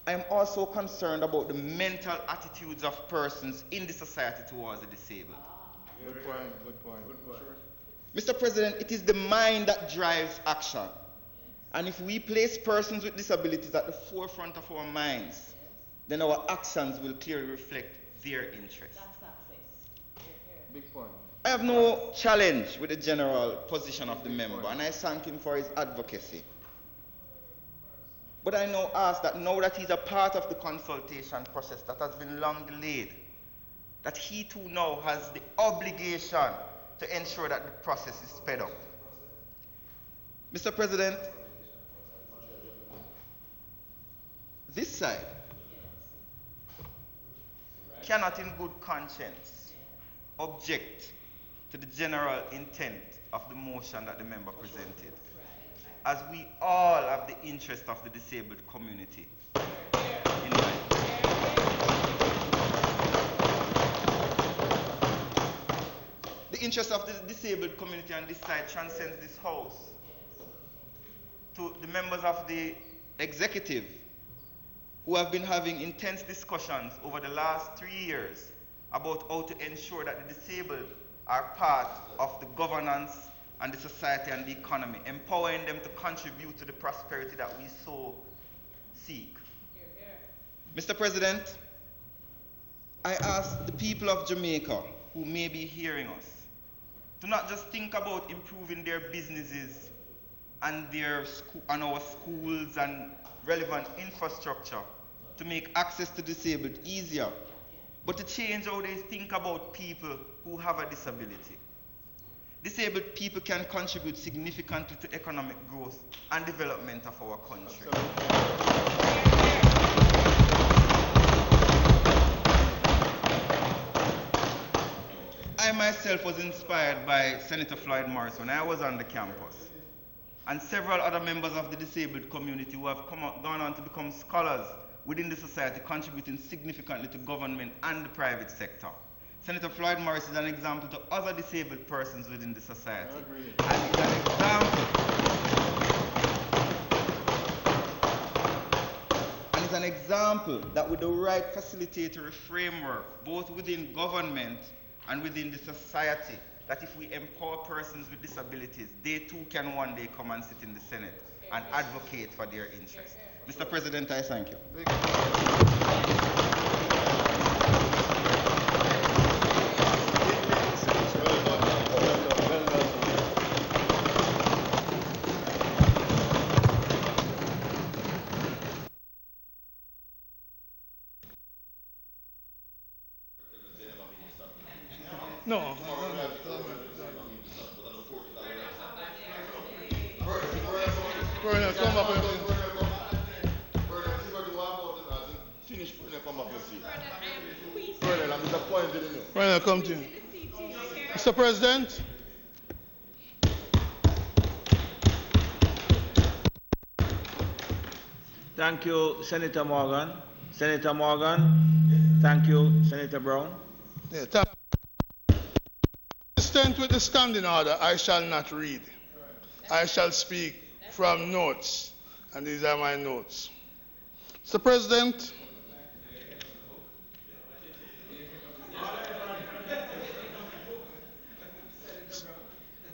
I am also concerned about the mental attitudes of persons in the society towards the disabled. Good point, good point. Good point. Mr. President, it is the mind that drives action. And if we place persons with disabilities at the forefront of our minds, then our actions will clearly reflect their interests. Big point. I have no challenge with the general position of the member, and I thank him for his advocacy. But I now ask that now that he's a part of the consultation process that has been long delayed, that he too now has the obligation to ensure that the process is sped up. Mr. President, this side cannot in good conscience object to the general intent of the motion that the member presented, as we all have the interest of the disabled community in mind. The interest of the disabled community on this side transcends this house. To the members of the executive who have been having intense discussions over the last 3 years about how to ensure that the disabled are part of the governance and the society and the economy, empowering them to contribute to the prosperity that we so seek. Hear, hear. Mr. President, I ask the people of Jamaica who may be hearing us to not just think about improving their businesses and our schools and relevant infrastructure to make access to disabled easier, but to change how they think about people who have a disability. Disabled people can contribute significantly to economic growth and development of our country. I myself was inspired by Senator Floyd Morris when I was on the campus, and several other members of the disabled community who have gone on to become scholars within the society, contributing significantly to government and the private sector. Senator Floyd Morris is an example to other disabled persons within the society. And he's an example that with the right facilitatory framework, both within government and within the society, that if we empower persons with disabilities, they too can one day come and sit in the Senate and advocate for their interests. Mr. President, I thank you. No. Colonel, come up and finish. Come up and see. Colonel, I'm disappointed in you. Colonel, come to you. Mr. President. Thank you, Senator Morgan. Senator Morgan. Thank you, Senator Brown. Yeah, consistent with the standing order, I shall not read. I shall speak from notes, and these are my notes. Mr. President,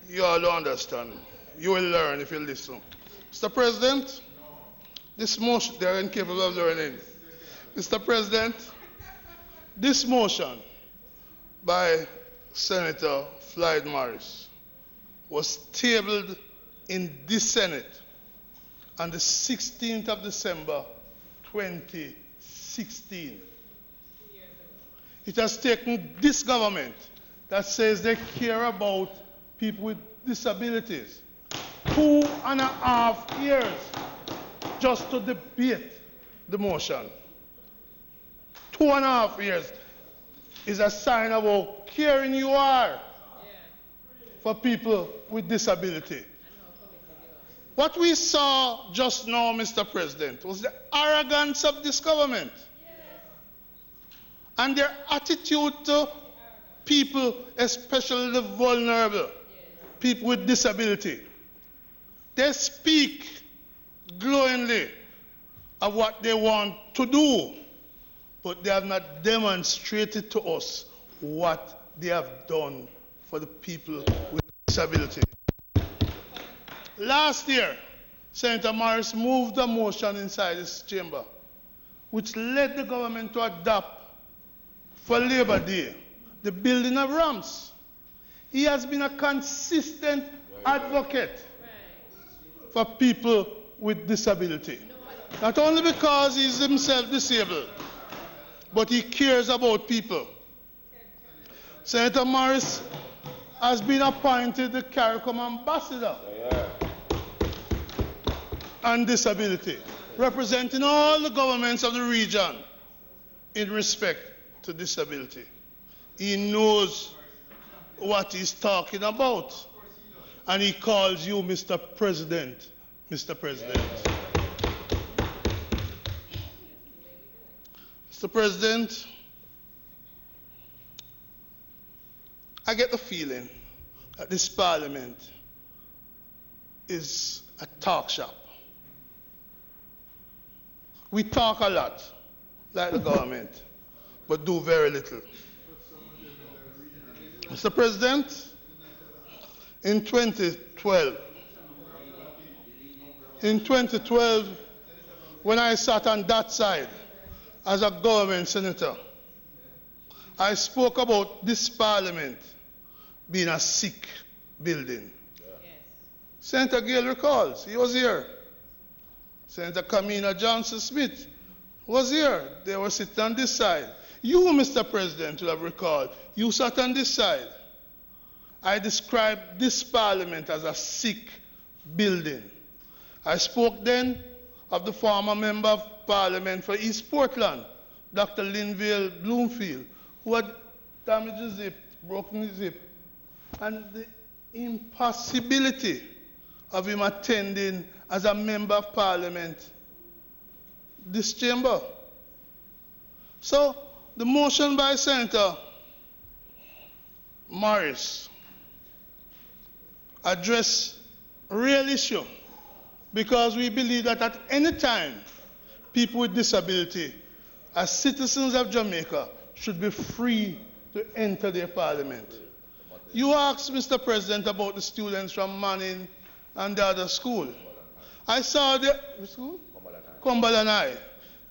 you all understand. You will learn if you listen. Mr. President, this motion, they are incapable of learning. Mr. President, this motion by Senator Floyd Morris was tabled in this Senate on the 16th of December 2016. It has taken this government that says they care about people with disabilities 2.5 years just to debate the motion. 2.5 years is a sign of how caring you are for people with disability. What we saw just now, Mr. President, was the arrogance of this government and their attitude to people, especially the vulnerable, people with disability. They speak glowingly of what they want to do, but they have not demonstrated to us what they have done for the people with disability. Last year, Senator Morris moved a motion inside this chamber, which led the government to adopt for Labor Day the building of ramps. He has been a consistent advocate for people with disability. Not only because he's himself disabled, but he cares about people. Senator Morris has been appointed the CARICOM ambassador on disability, representing all the governments of the region in respect to disability. He knows what he's talking about, and he calls you Mr. President. Mr. President. Mr. President, I get the feeling that this parliament is a talk shop. We talk a lot, like the government, but do very little. Mr. President, in 2012, when I sat on that side as a government senator, I spoke about this parliament being a sick building. Yes. Senator Gale recalls, he was here. Senator Kamina Johnson-Smith was here. They were sitting on this side. You, Mr. President, will have recalled, you sat on this side. I described this parliament as a sick building. I spoke then of the former member of parliament for East Portland, Dr. Linville Bloomfield, who had damaged his hip, broken his hip, and the impossibility of him attending as a member of parliament this chamber. So the motion by Senator Morris address real issue, because we believe that at any time people with disability as citizens of Jamaica should be free to enter their parliament. You asked, Mr. President, about the students from Manning and the other school. I saw the school? Cumberland High,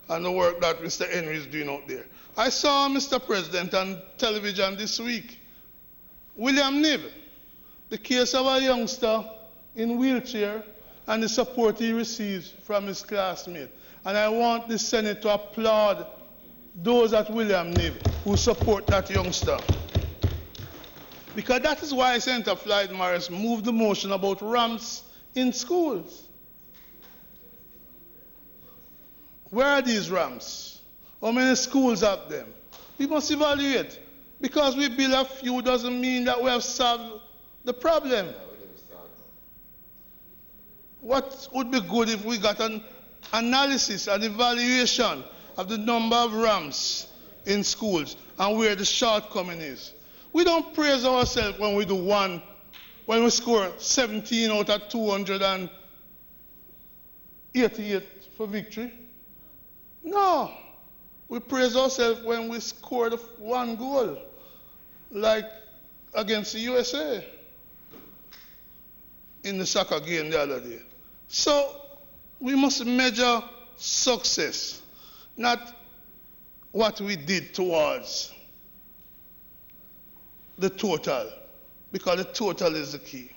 and the work that Mr. Henry is doing out there. I saw, Mr. President, on television this week, William Nib, the case of a youngster in wheelchair and the support he receives from his classmate. And I want the Senate to applaud those at William Nib who support that youngster. Because that is why Senator Floyd Morris moved the motion about ramps in schools. Where are these ramps? How many schools have them? We must evaluate. Because we build a few doesn't mean that we have solved the problem. What would be good if we got an analysis, an evaluation of the number of ramps in schools and where the shortcoming is? We don't praise ourselves when we do one, when we score 17 out of 288 for victory. No. We praise ourselves when we score the one goal, like against the USA in the soccer game the other day. So we must measure success, not what we did towards the total, because the total is the key.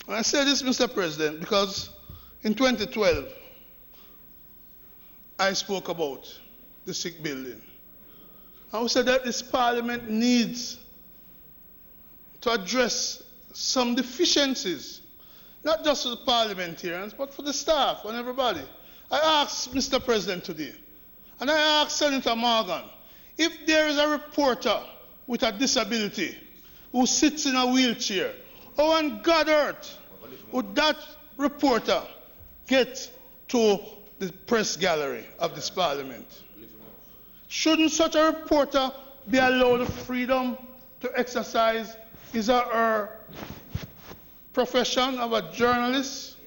And I say this, Mr. President, because in 2012, I spoke about the sick building. And we said that this parliament needs to address some deficiencies, not just for the parliamentarians, but for the staff and everybody. I asked Mr. President today, and I asked Senator Morgan, if there is a reporter with a disability who sits in a wheelchair, how on God earth would that reporter get to the press gallery of this parliament? Shouldn't such a reporter be allowed the freedom to exercise his or her profession of a journalist?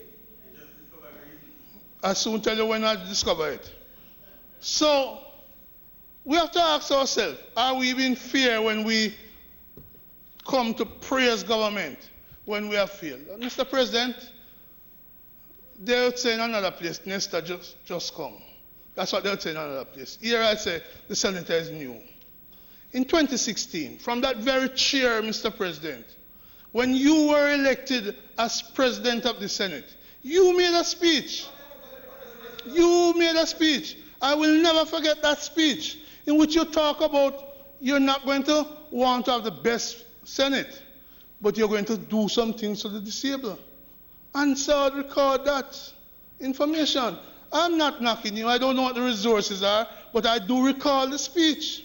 I soon tell you when I discover it. So we have to ask ourselves, are we being fair when we come to praise government when we have failed? Mr. President, they would say in another place, Nesta just come. That's what they would say in another place. Here I say the senator is new. In 2016, from that very chair, Mr. President, when you were elected as president of the Senate, you made a speech. You made a speech. I will never forget that speech in which you talk about you're not going to want to have the best Senate, but you're going to do some things for the disabled. And so I record that information. I'm not knocking you. I don't know what the resources are, but I do recall the speech.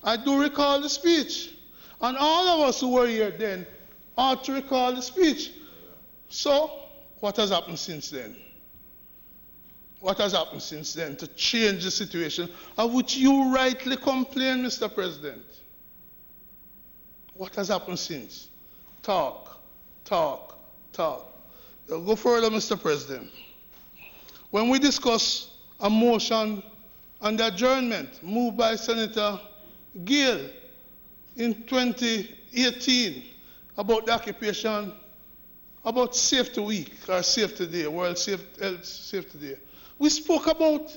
I do recall the speech. And all of us who were here then ought to recall the speech. So, what has happened since then? What has happened since then to change the situation of which you rightly complain, Mr. President? What has happened since? Talk, talk, talk. I'll go further, Mr. President. When we discuss a motion on the adjournment moved by Senator Gill in 2018 about the occupation, about Safety Week or Safety Day, World Health Safety Day, we spoke about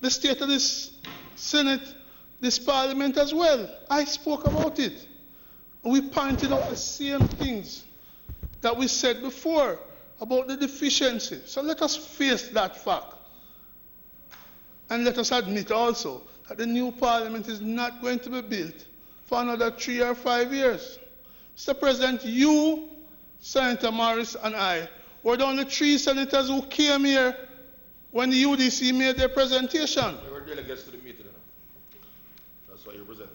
the state of this Senate, this Parliament as well. I spoke about it. We pointed out the same things that we said before about the deficiency. So let us face that fact. And let us admit also that the new parliament is not going to be built for another 3 or 5 years. Mr. President, you, Senator Morris, and I were the only 3 senators who came here when the UDC made their presentation. We were delegates to the meeting. That's why you presented.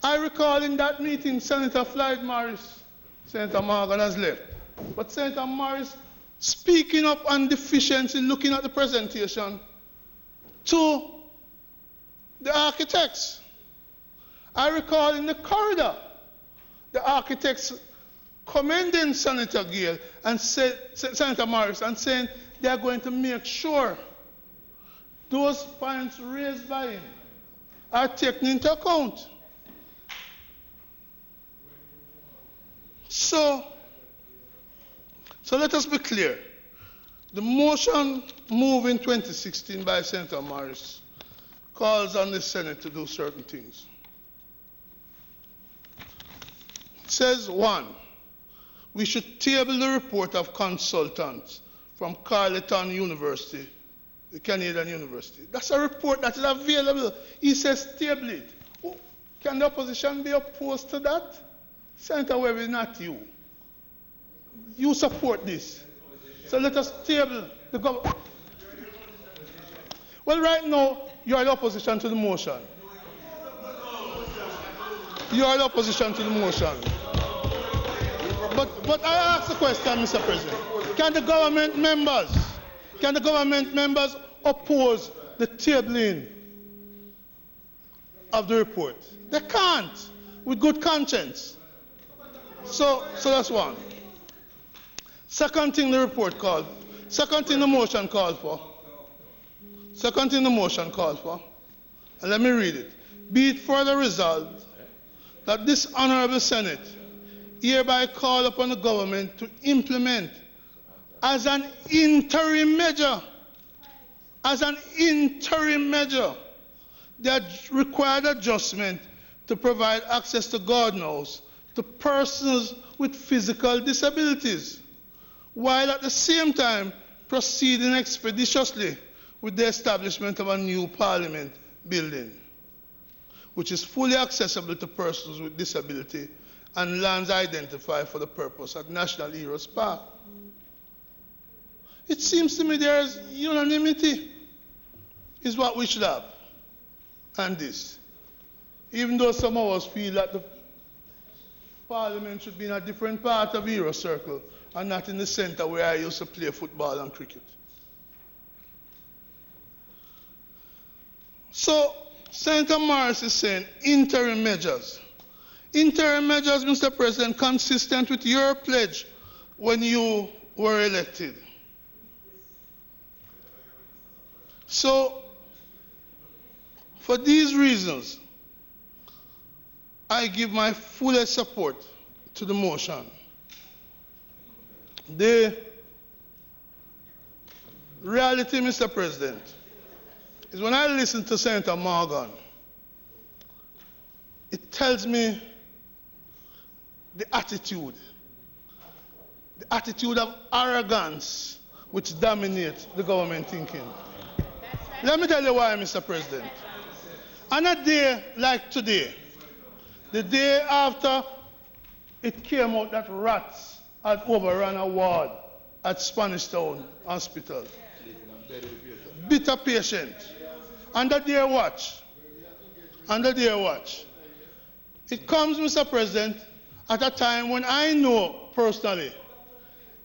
I recall in that meeting, Senator Floyd Morris, Senator Morgan has left, but Senator Morris speaking up on deficiency, looking at the presentation to the architects. I recall in the corridor, the architects commending Senator Gale and Senator Morris and saying they are going to make sure those points raised by him are taken into account. So let us be clear. The motion moved in 2016 by Senator Morris calls on the Senate to do certain things. It says, 1, we should table the report of consultants from Carleton University, the Canadian University. That's a report that is available. He says table it. Can the opposition be opposed to that? Senator Webber, not you. You support this. So let us table the government. Well, right now, you are the opposition to the motion. You are the opposition to the motion. But I ask the question, Mr. President. Can the government members oppose the tabling of the report? They can't, with good conscience. So that's one. Second thing the report called, second thing the motion called for, and let me read it. Be it further resolved that this Honourable Senate hereby call upon the government to implement as an interim measure, the required adjustment to provide access to garden house to persons with physical disabilities, while at the same time proceeding expeditiously with the establishment of a new parliament building, which is fully accessible to persons with disability and lands identified for the purpose of National Heroes Park. It seems to me there is unanimity is what we should have on this. Even though some of us feel that the Parliament should be in a different part of Hero Circle and not in the center where I used to play football and cricket. So, Senator Morris is saying interim measures. Interim measures, Mr. President, consistent with your pledge when you were elected. So, for these reasons, I give my fullest support to the motion. The reality, Mr. President, is when I listen to Senator Morgan, it tells me the attitude of arrogance which dominates the government thinking. Let me tell you why, Mr. President. On a day like today, the day after it came out that rats had overrun a ward at Spanish Town Hospital, bitter patient, under their watch, it comes, Mr. President, at a time when I know personally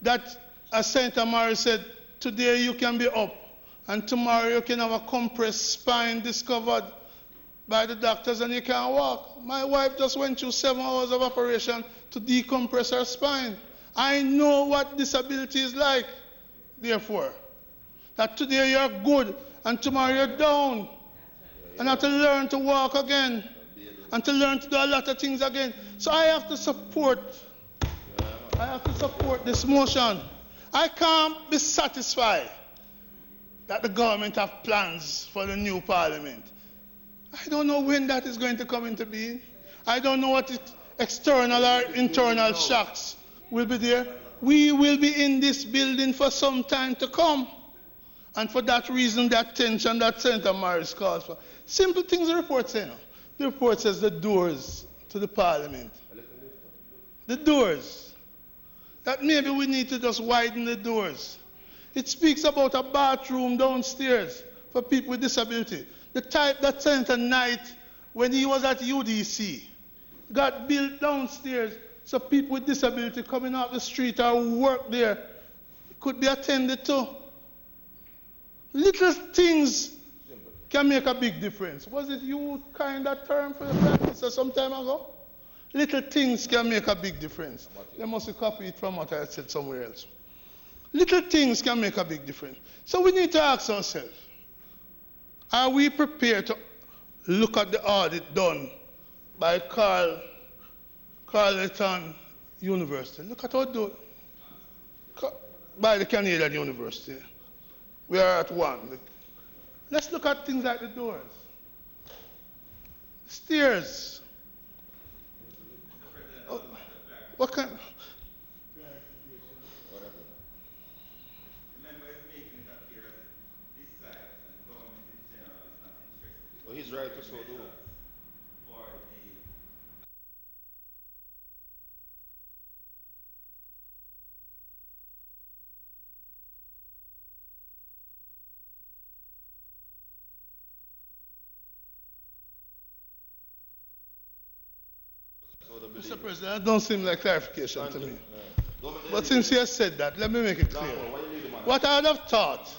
that, as Senator Morris said, today you can be up and tomorrow you can have a compressed spine discovered by the doctors and you can't walk. My wife just went through 7 hours of operation to decompress her spine. I know what disability is like, therefore, that today you're good and tomorrow you're down and have to learn to walk again and to learn to do a lot of things again. So I have to support this motion. I can't be satisfied that the government have plans for the new parliament. I don't know when that is going to come into being. I don't know what external or internal shocks will be there. We will be in this building for some time to come. And for that reason, the attention that Senator Morris calls for. Simple things the report says. The report says the doors to the parliament. The doors. That maybe we need to just widen the doors. It speaks about a bathroom downstairs for people with disability. The type that Senator Knight, when he was at UDC, got built downstairs so people with disability coming off the street or work there could be attended to. Little things can make a big difference. Was it you kind of term for the Prime Minister some time ago? Little things can make a big difference. They must have copied it from what I had said somewhere else. Little things can make a big difference. So we need to ask ourselves, are we prepared to look at the audit done by Carleton University? Look at how it done by the Canadian University. We are at one. Let's look at things like the doors, stairs. Oh, what kind? Well, he's right to so do. Mr. President, that don't seem like clarification to me. But since he has said that, let me make it clear. What I would have thought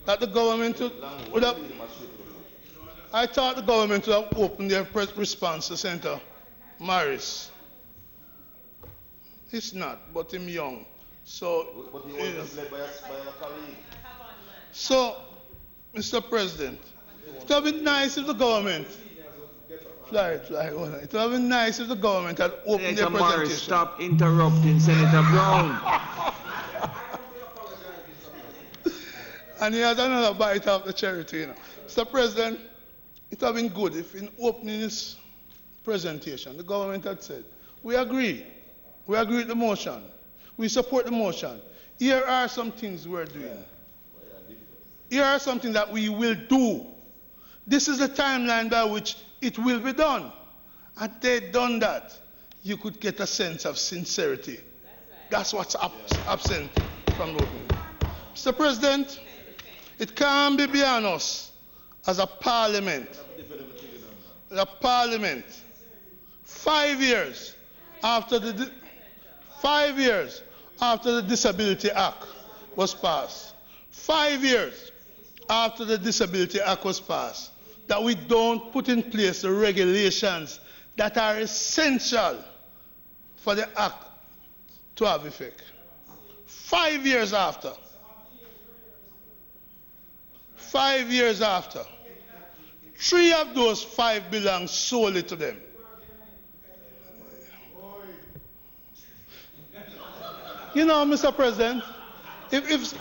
that the government would have, I thought the government would have opened their response to Senator Morris. He's not, but he's young. So, But he was led by a colleague. So, Mr. President, it would have been nice if the government, it would have been nice if the government had opened their Senator presentation. Morris, stop interrupting Senator Brown. And he has another bite of the cherry too, you know. Mr. President, it would have been good if in opening his presentation, the government had said, we agree with the motion, we support the motion. Here are some things we're doing. Here are some things that we will do. This is the timeline by which it will be done. Had they done that, you could get a sense of sincerity. That's what's absent from the opening. Mr. President, it can't be beyond us as a parliament. 5 years after the 5 years after the Disability Act was passed, 5 years after the Disability Act was passed, that we don't put in place the regulations that are essential for the Act to have effect. 5 years after. 5 years after. 3 of those 5 belong solely to them. You know, Mr. President, if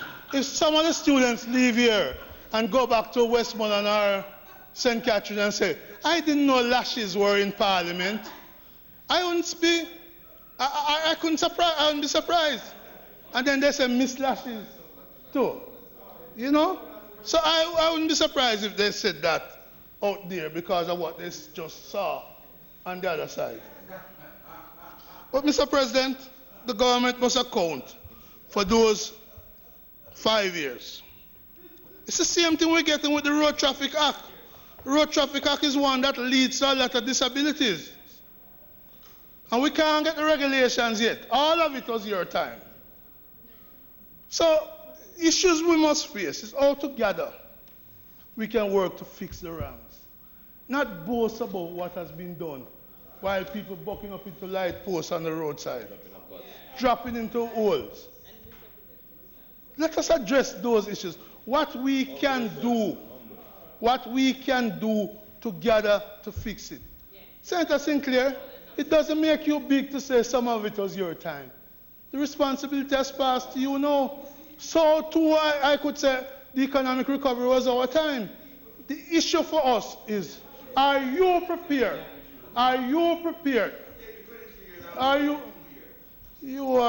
some of the students leave here and go back to Westmoreland or St. Catherine and say, I didn't know lashes were in Parliament, I wouldn't be surprised. And then they say Miss Lashes too. You know? So I wouldn't be surprised if they said that out there because of what they just saw on the other side. But Mr. President, the government must account for those 5 years. It's the same thing we're getting with the Road Traffic Act. The Road Traffic Act is one that leads to a lot of disabilities. And we can't get the regulations yet. All of it was your time. So, issues we must face is all together we can work to fix the wrongs. Not boast about what has been done while people bucking up into light posts on the roadside, dropping into holes. Let us address those issues. What we can do together to fix it. Senator Sinclair, it doesn't make you big to say some of it was your time. The responsibility has passed to you now. So too, I could say the economic recovery was our time. The issue for us is, are you prepared? Are you prepared? Are you? You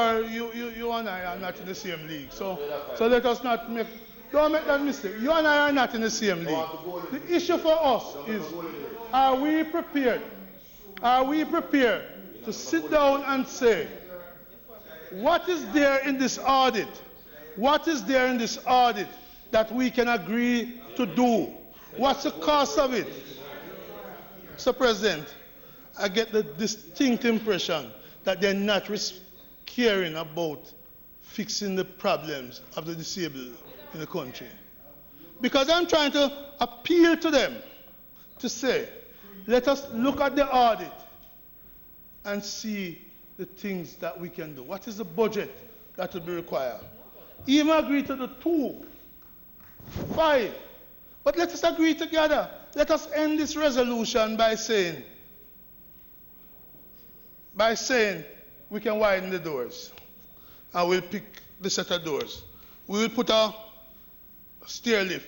and I are not in the same league. So let us not make Don't make that mistake. You and I are not in the same league. The issue for us is, are we prepared? Are we prepared to sit down and say, what is there in this audit? What is there in this audit that we can agree to do? What's the cost of it? Mr. President, I get the distinct impression that they're not caring about fixing the problems of the disabled in the country. Because I'm trying to appeal to them to say, let us look at the audit and see the things that we can do. What is the budget that will be required? Even agree to the 2, 5. But let us agree together. Let us end this resolution by saying we can widen the doors. And we'll pick the set of doors. We will put a stair lift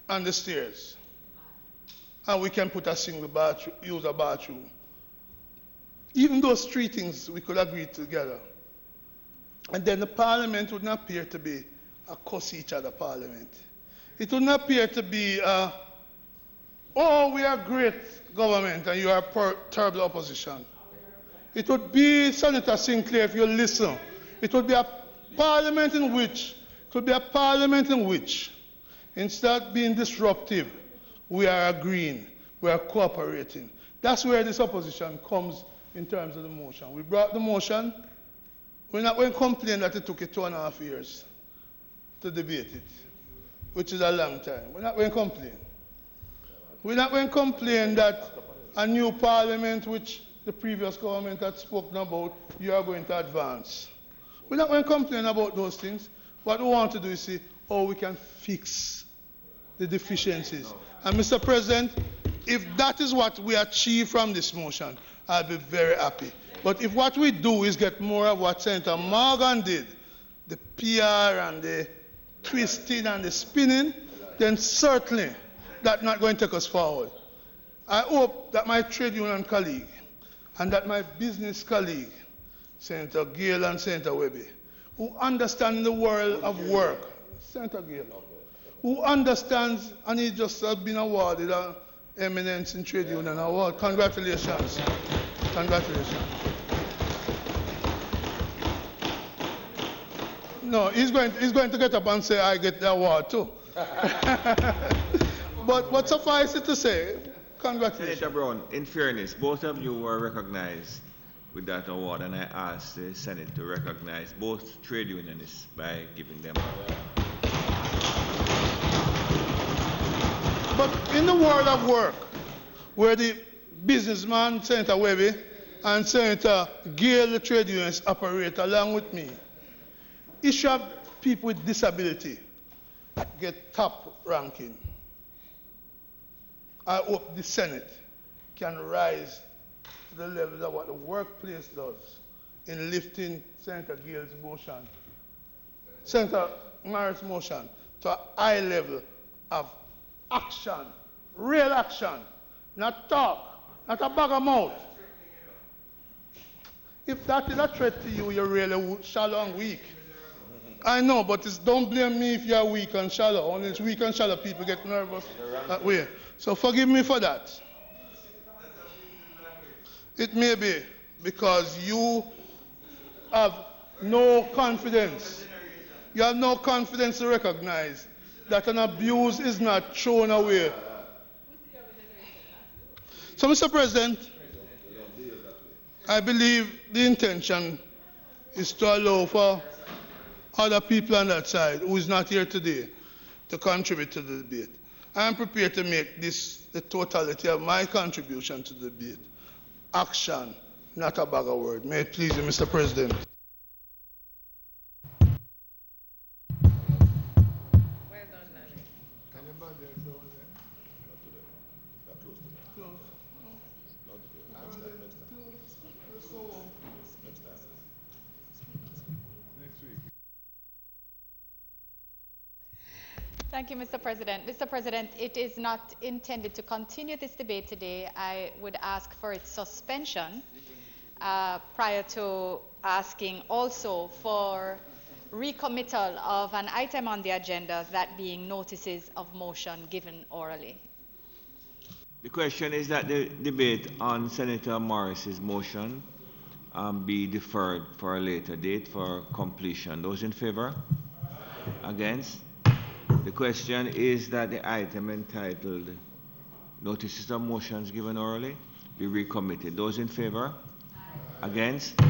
on the stairs. And we can put a single bathroom, use a bathroom. Even those 3 things we could agree together. And then the parliament would not appear to be a cuss each other parliament. It would not appear to be, oh, we are great government and you are terrible opposition. It would be, Senator Sinclair, if you listen, it would be a parliament in which, instead of being disruptive, we are agreeing, we are cooperating. That's where this opposition comes in terms of the motion. We brought the motion. We're not going to complain that it took you 2.5 years to debate it, which is a long time. We're not going to complain. We're not going to complain that a new parliament, which the previous government had spoken about, you are going to advance. We're not going to complain about those things. What we want to do is see how we can fix the deficiencies. And Mr. President, if that is what we achieve from this motion, I'll be very happy. But if what we do is get more of what Senator Morgan did, the PR and the twisting and the spinning, then certainly that's not going to take us forward. I hope that my trade union colleague and that my business colleague, Senator Gale and Senator Webby, who understand the world of work, Senator Gale, who understands, and he just has been awarded an Eminence in Trade Union Award. Congratulations. Congratulations. No, he's going to get up and say, I get the award too. But suffice it to say, congratulations. Senator Brown, in fairness, both of you were recognized with that award, and I asked the Senate to recognize both trade unionists by giving them an award. But in the world of work, where the businessman, Senator Webby, and Senator Gale, the trade unionists, operate along with me, issue of people with disability get top ranking. I hope the Senate can rise to the level of what the workplace does in lifting Senator Gale's motion, Senator Morris' motion, to a high level of action, real action, not talk, not a bag of mouth. If that is a threat to you, you're really shallow and weak. I know, but don't blame me if you're weak and shallow. Only it's weak and shallow people get nervous that way. So forgive me for that. It may be because you have no confidence. You have no confidence to recognize that an abuse is not thrown away. So, Mr. President, I believe the intention is to allow for other people on that side who is not here today to contribute to the debate. I am prepared to make this the totality of my contribution to the debate. Action, not a bag of words. May it please you, Mr. President. Thank you, Mr. President. Mr. President, it is not intended to continue this debate today. I would ask for its suspension prior to asking also for recommittal of an item on the agenda, that being notices of motion given orally. The question is that the debate on Senator Morris's motion be deferred for a later date for completion. Those in favor? Against? The question is that the item entitled Notices of Motions Given Orally be recommitted. Those in favor? Against?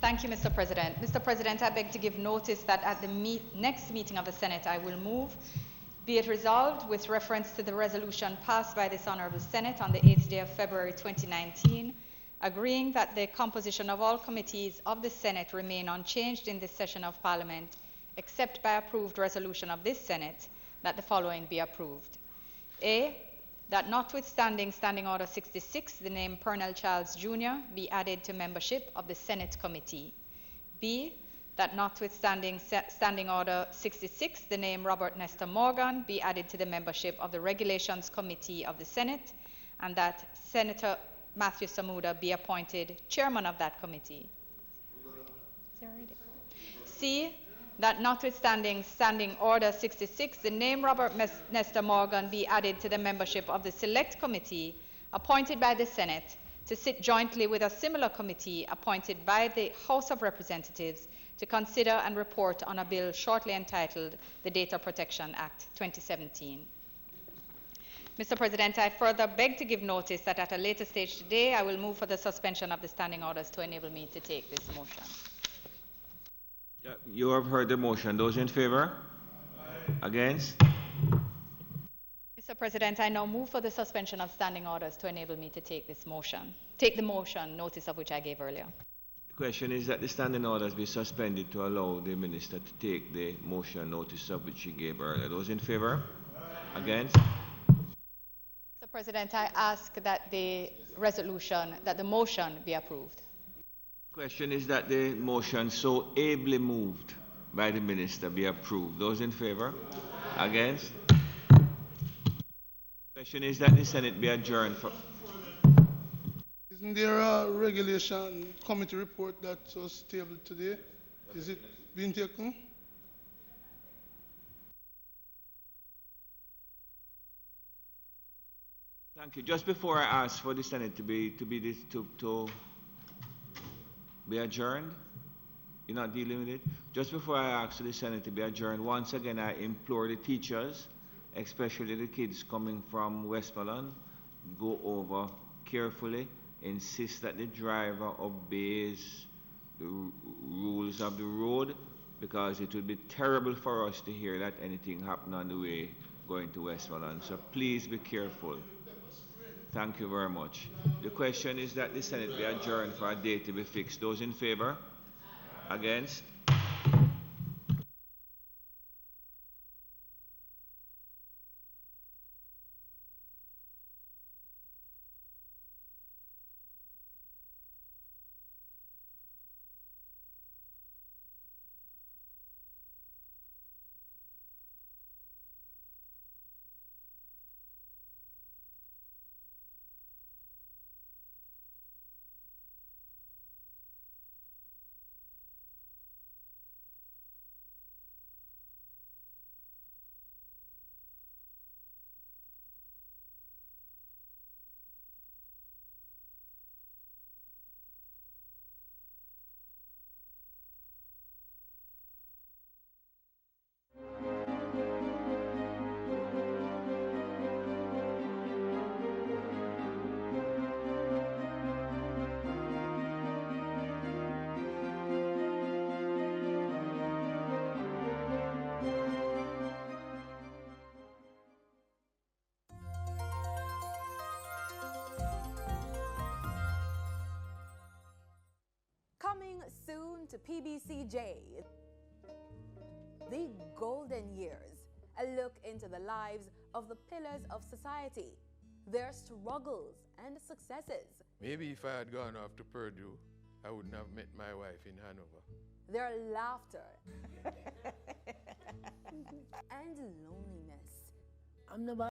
Thank you, Mr. President. Mr. President, I beg to give notice that at the next meeting of the Senate, I will move, be it resolved with reference to the resolution passed by this Honourable Senate on the 8th day of February 2019, agreeing that the composition of all committees of the Senate remain unchanged in this session of Parliament, except by approved resolution of this Senate, that the following be approved. A, that notwithstanding Standing Order 66, the name Pernell Charles Jr. be added to membership of the Senate Committee. B, that notwithstanding Standing Order 66, the name Robert Nestor Morgan be added to the membership of the Regulations Committee of the Senate, and that Senator Matthew Samuda be appointed chairman of that committee. C, that notwithstanding Standing Order 66, the name Robert Nestor Morgan be added to the membership of the Select Committee appointed by the Senate to sit jointly with a similar committee appointed by the House of Representatives to consider and report on a bill shortly entitled the Data Protection Act 2017. Mr. President, I further beg to give notice that at a later stage today, I will move for the suspension of the standing orders to enable me to take this motion. Yeah, you have heard the motion. Those in favor? Aye. Against? Mr. President, I now move for the suspension of standing orders to enable me to take this motion. Take the motion, notice of which I gave earlier. The question is that the standing orders be suspended to allow the minister to take the motion, notice of which he gave earlier. Those in favor? Aye. Against? Mr. President, I ask that the motion be approved. The question is that the motion so ably moved by the minister be approved. Those in favor? Against? The question is that the Senate be adjourned for... Isn't there a regulation committee report that was tabled today? Is it being taken? Thank you. Just before I ask for the Senate to be adjourned, you're not dealing with it. Just before I ask for the Senate to be adjourned, once again I implore the teachers, especially the kids coming from Westmoreland, go over carefully, insist that the driver obeys the rules of the road, because it would be terrible for us to hear that anything happened on the way going to Westmoreland. So please be careful. Thank you very much. The question is that the Senate be adjourned for a date to be fixed. Those in favor? Against? Coming soon to PBCJ, the Golden Years, a look into the lives of the pillars of society, their struggles and successes. Maybe if I had gone off to Purdue, I wouldn't have met my wife in Hanover. Their laughter and loneliness. I'm the